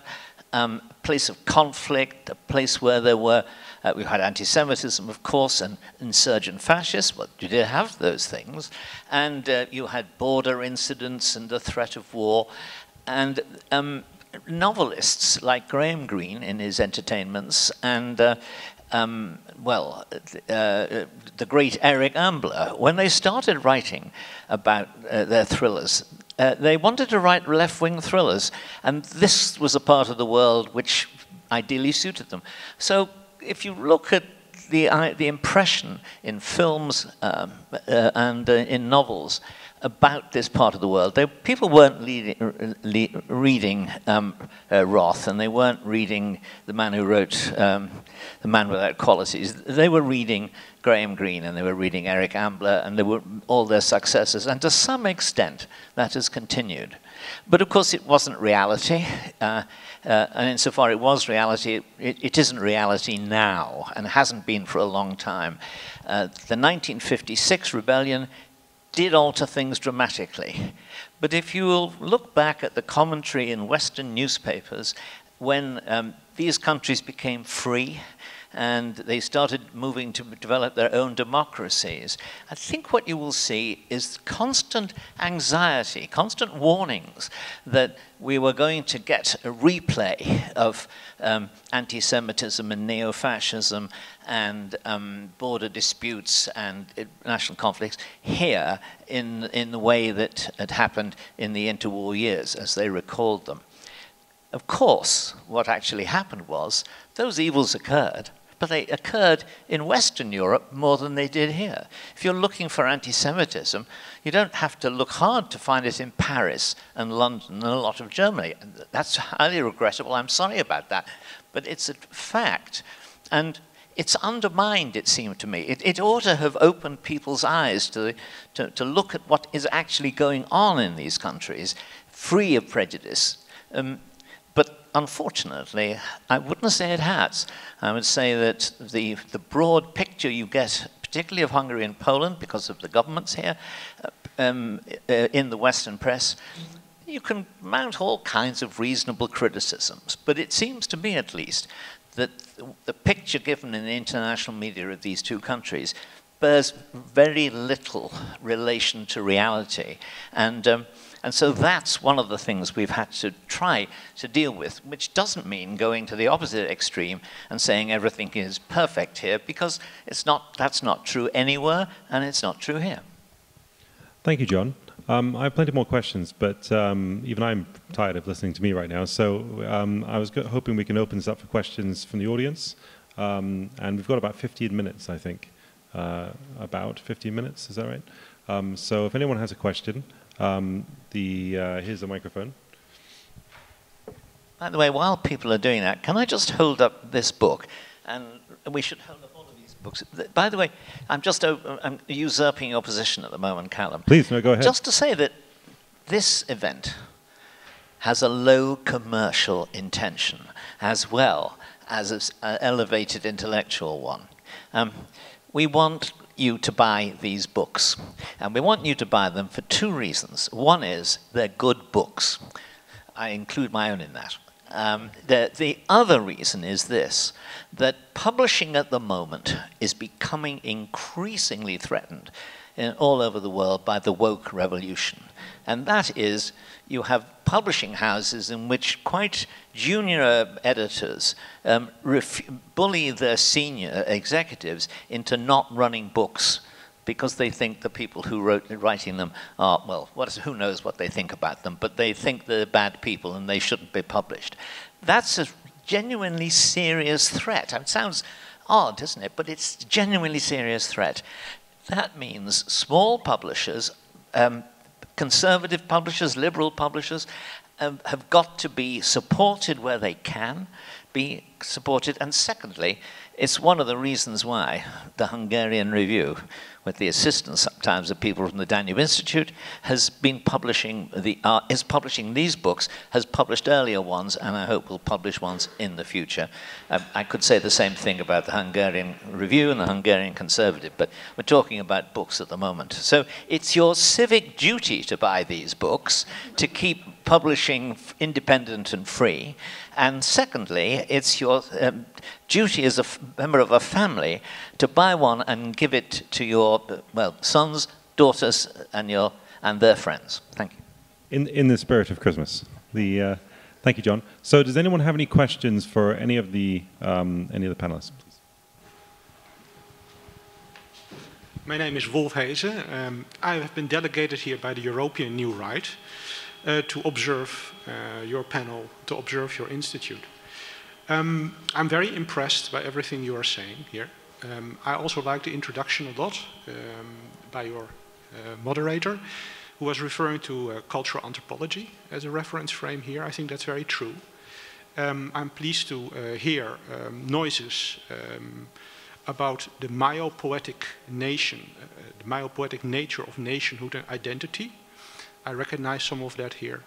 a place of conflict, a place where there were we had anti-Semitism, of course, and insurgent fascists, but you did have those things. And you had border incidents and the threat of war. And novelists like Graham Greene in his entertainments and well, the great Eric Ambler, when they started writing about their thrillers, they wanted to write left-wing thrillers, and this was a part of the world which ideally suited them. So if you look at the impression in films and in novels about this part of the world, people weren't reading Roth, and they weren't reading the man who wrote The Man Without Qualities. They were reading Graham Greene, and they were reading Eric Ambler, and they were all their successors, and to some extent that has continued. But of course it wasn't reality, and insofar it was reality, it isn't reality now, and hasn't been for a long time. The 1956 rebellion did alter things dramatically. But if you will look back at the commentary in Western newspapers, when these countries became free and they started moving to develop their own democracies, I think what you will see is constant anxiety, constant warnings that we were going to get a replay of anti-Semitism and neo-fascism and border disputes and national conflicts here in the way that had happened in the interwar years, as they recalled them. Of course, what actually happened was those evils occurred, but they occurred in Western Europe more than they did here. If you're looking for anti-Semitism, you don't have to look hard to find it in Paris and London and a lot of Germany. That's highly regrettable. I'm sorry about that. But it's a fact. And it's undermined, it seemed to me. It ought to have opened people's eyes to look at what is actually going on in these countries, free of prejudice. But unfortunately, I wouldn't say it has. I would say that the broad picture you get, particularly of Hungary and Poland, because of the governments here, in the Western press, you can mount all kinds of reasonable criticisms. But it seems to me, at least, that the picture given in the international media of these two countries bears very little relation to reality. And so that's one of the things we've had to try to deal with, which doesn't mean going to the opposite extreme and saying everything is perfect here, because that's not true anywhere, and it's not true here. Thank you, John. I have plenty more questions, but even I'm tired of listening to me right now. So I was hoping we can open this up for questions from the audience. And we've got about 15 minutes, I think. About 15 minutes, is that right? So if anyone has a question, here's the microphone. By the way, while people are doing that, can I just hold up this book? And we should hold up all of these books. By the way, I'm usurping your position at the moment, Callum. Please, no, go ahead. Just to say that this event has a low commercial intention as well as an elevated intellectual one. We want you to buy these books, and we want you to buy them for two reasons. One is they're good books. I include my own in that. The other reason is this, that publishing at the moment is becoming increasingly threatened all over the world by the woke revolution. And that is, you have publishing houses in which quite junior editors bully their senior executives into not running books because they think the people who writing them are, well, who knows what they think about them, but they think they're bad people and they shouldn't be published. That's a genuinely serious threat. It sounds odd, doesn't it? But it's a genuinely serious threat. That means small publishers, conservative publishers, liberal publishers, have got to be supported where they can be supported. And secondly, it's one of the reasons why the Hungarian Review, with the assistance sometimes of people from the Danube Institute, has been publishing is publishing these books, has published earlier ones, and I hope will publish ones in the future. I could say the same thing about the Hungarian Review and the Hungarian Conservative, but we're talking about books at the moment. So it's your civic duty to buy these books, to keep publishing independent and free. And secondly, it's your duty as a member of a family to buy one and give it to your sons, daughters, and their friends. Thank you. In the spirit of Christmas, thank you, John. So, does anyone have any questions for any of the panelists? Please. My name is Wolf Heese. I have been delegated here by the European New Right to observe your panel, to observe your institute. I'm very impressed by everything you are saying here. I also like the introduction a lot by your moderator, who was referring to cultural anthropology as a reference frame here. I think that's very true. I'm pleased to hear noises about the myopoetic nation, the myopoetic nature of nationhood and identity. I recognize some of that here.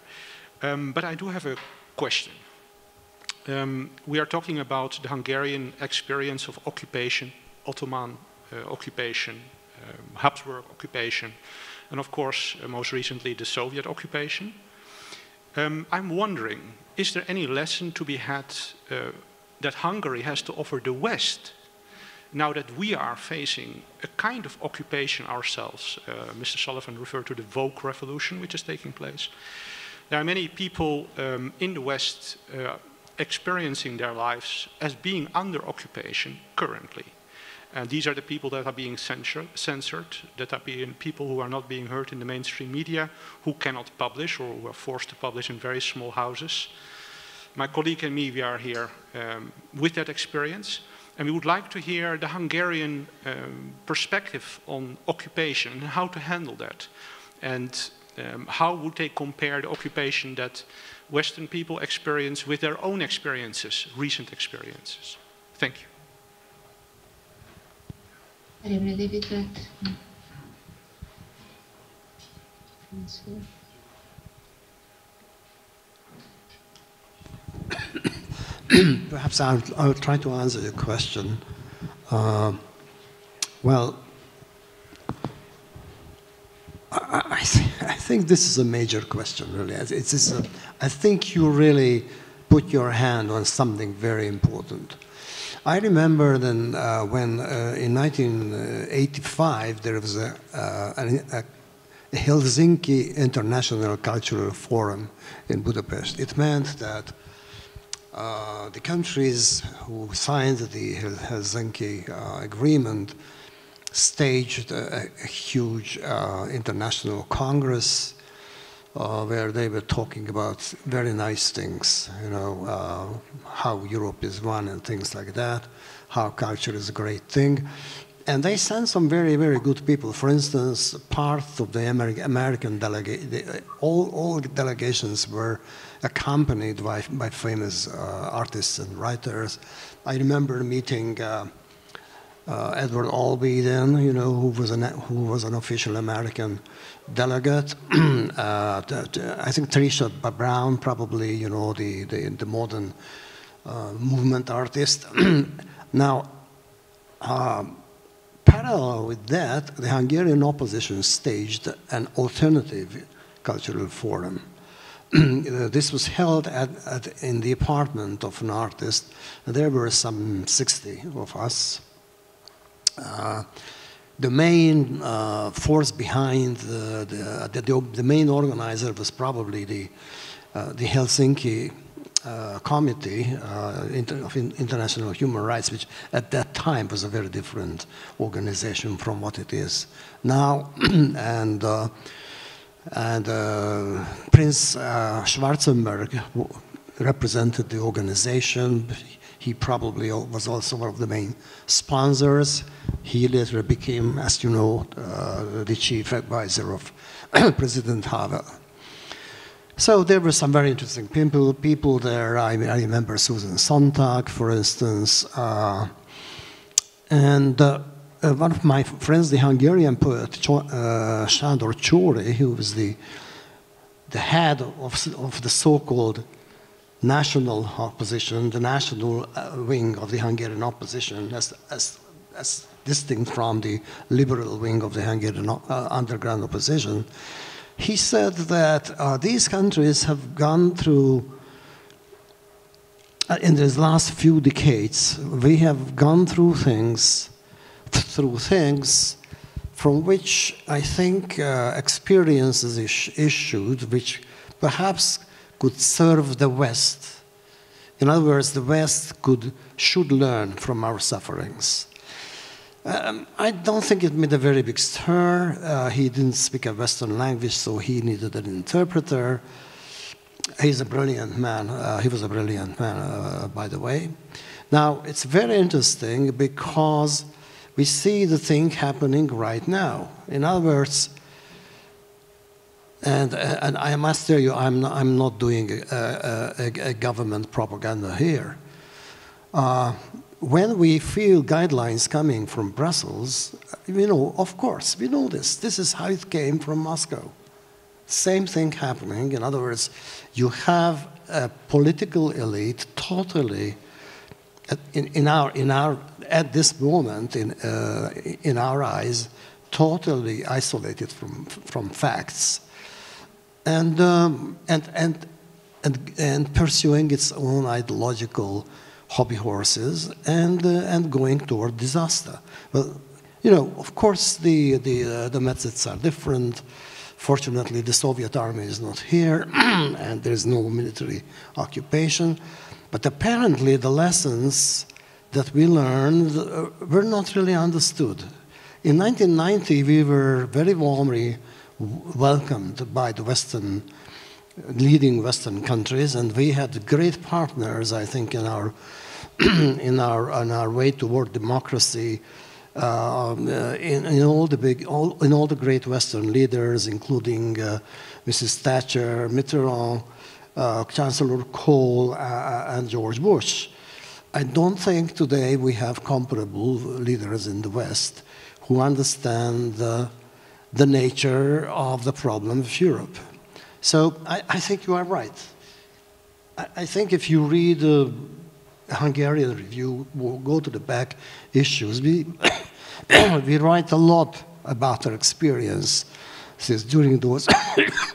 But I do have a question. We are talking about the Hungarian experience of occupation, Ottoman occupation, Habsburg occupation, and of course, most recently, the Soviet occupation. I'm wondering, is there any lesson to be had that Hungary has to offer the West now that we are facing a kind of occupation ourselves? Mr. Sullivan referred to the woke revolution which is taking place. There are many people in the West experiencing their lives as being under occupation currently. And these are the people that are being censored, that are being people who are not being heard in the mainstream media, who cannot publish or who are forced to publish in very small houses. My colleague and me, we are here with that experience. And we would like to hear the Hungarian perspective on occupation and how to handle that. And how would they compare the occupation that Western people experience with their own experiences, recent experiences? Thank you. Perhaps I'll try to answer your question. Well, I think this is a major question, really. I think you really put your hand on something very important. I remember then when in 1985 there was a Helsinki International Cultural Forum in Budapest. It meant that the countries who signed the Helsinki Agreement staged a huge international congress where they were talking about very nice things, you know, how Europe is one and things like that, how culture is a great thing. And they sent some very, very good people. For instance, part of the American delegation, all delegations were accompanied by famous artists and writers. I remember meeting Edward Albee then, you know, who was an official American delegate. I think Trisha Brown, probably, you know, the modern movement artist. Now, parallel with that, the Hungarian opposition staged an alternative cultural forum. This was held in the apartment of an artist. There were some 60 of us. The main force behind the main organizer was probably the Helsinki Committee of International Human Rights, which at that time was a very different organization from what it is now. and Prince Schwarzenberg represented the organization. He probably was also one of the main sponsors. He later became, as you know, the chief advisor of President Havel. So there were some very interesting people there. I remember Susan Sontag, for instance. And one of my friends, the Hungarian poet, Sándor Csóri, who was the head of the so-called national opposition, the national wing of the Hungarian opposition, as distinct from the liberal wing of the Hungarian underground opposition, he said that these countries have gone through, in these last few decades, we have gone through things from which I think experiences issued, which perhaps could serve the West. In other words, the West should learn from our sufferings. I don't think it made a very big stir. He didn't speak a Western language, so he needed an interpreter. He's a brilliant man. He was a brilliant man, by the way. Now, it's very interesting because we see the thing happening right now. In other words, and I must tell you, I'm not doing a government propaganda here. When we feel guidelines coming from Brussels, you know, of course, we know this. This is how it came from Moscow. Same thing happening. In other words, you have a political elite totally, at this moment, in our eyes, totally isolated from facts, and pursuing its own ideological hobby horses and going toward disaster. Well, you know, of course, the methods are different. Fortunately, the Soviet army is not here, and there is no military occupation. But apparently, the lessons that we learned were not really understood. In 1990, we were very warmly welcomed by the leading Western countries, and we had great partners, I think, in our in our way toward democracy. In all the great Western leaders, including Mrs. Thatcher, Mitterrand, Chancellor Kohl, and George Bush. I don't think today we have comparable leaders in the West who understand the nature of the problem of Europe. So I think you are right. I think if you read the Hungarian review, we'll go to the back issues. We write a lot about our experience during those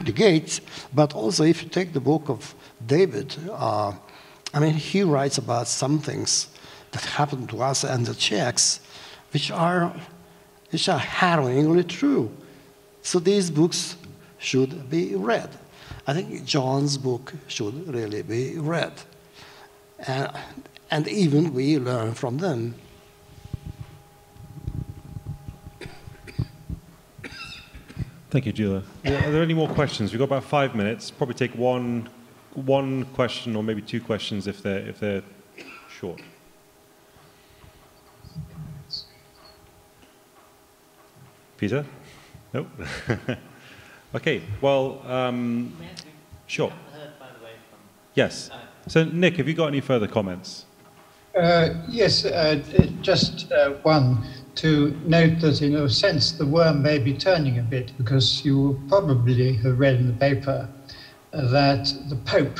decades, but also if you take the book of David, I mean, he writes about some things that happened to us and the Czechs, which are harrowingly true. So these books should be read. I think John's book should really be read. And even we learn from them. Thank you, Gyula. Are there any more questions? We've got about 5 minutes. Probably take one question or maybe two questions if they're short. Peter? No? Okay, well, sure. Yes. So, Nick, have you got any further comments? Yes, just one. To note that, in a sense, the worm may be turning a bit, because you will probably have read in the paper that the Pope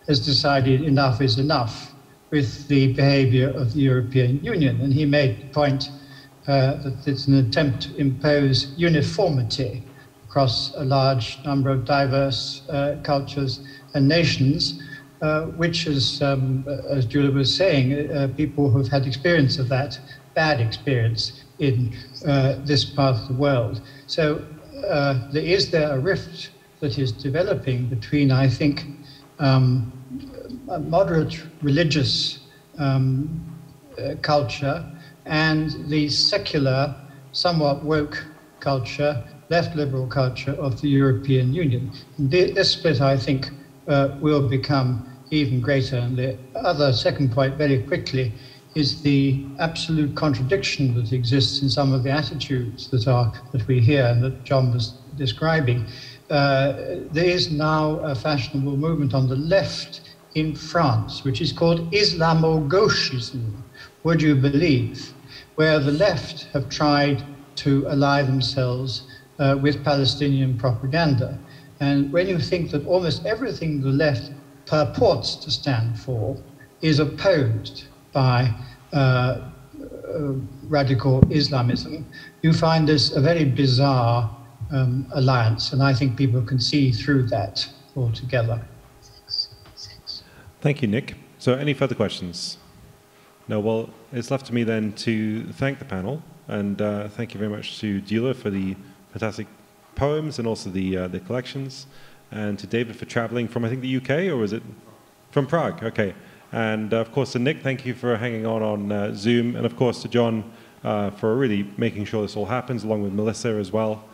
has decided enough is enough with the behavior of the European Union. And he made the point that it's an attempt to impose uniformity across a large number of diverse cultures and nations, which is, as Gyula was saying, people who've had experience of that, bad experience in this part of the world. So is there a rift that is developing between, I think, a moderate religious culture and the secular, somewhat woke culture, left liberal culture of the European Union? This split, I think, will become even greater. And the other second point, very quickly, is the absolute contradiction that exists in some of the attitudes that we hear and that John was describing. There is now a fashionable movement on the left in France, which is called Islamo-gauchism, would you believe, where the left have tried to ally themselves with Palestinian propaganda. And when you think that almost everything the left purports to stand for is opposed by radical Islamism, you find this a very bizarre alliance, and I think people can see through that altogether. Thank you, Nick. So any further questions? No, well, it's left to me then to thank the panel, and thank you very much to Gyula for the fantastic poems and also the collections, and to David for traveling from, I think, the UK, or was it from Prague? Okay. And of course to Nick, thank you for hanging on Zoom, and of course to John for really making sure this all happens, along with Melissa as well.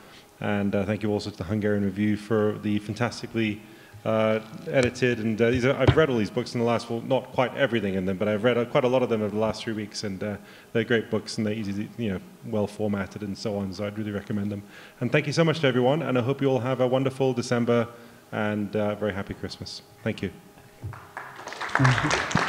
And thank you also to the Hungarian Review for the fantastically edited, and I've read all these books in the last, well, not quite everything in them, but I've read quite a lot of them over the last 3 weeks, and they're great books, and they're easy, well formatted and so on, so I'd really recommend them. And thank you so much to everyone, and I hope you all have a wonderful December and very happy Christmas. Thank you. Thank you.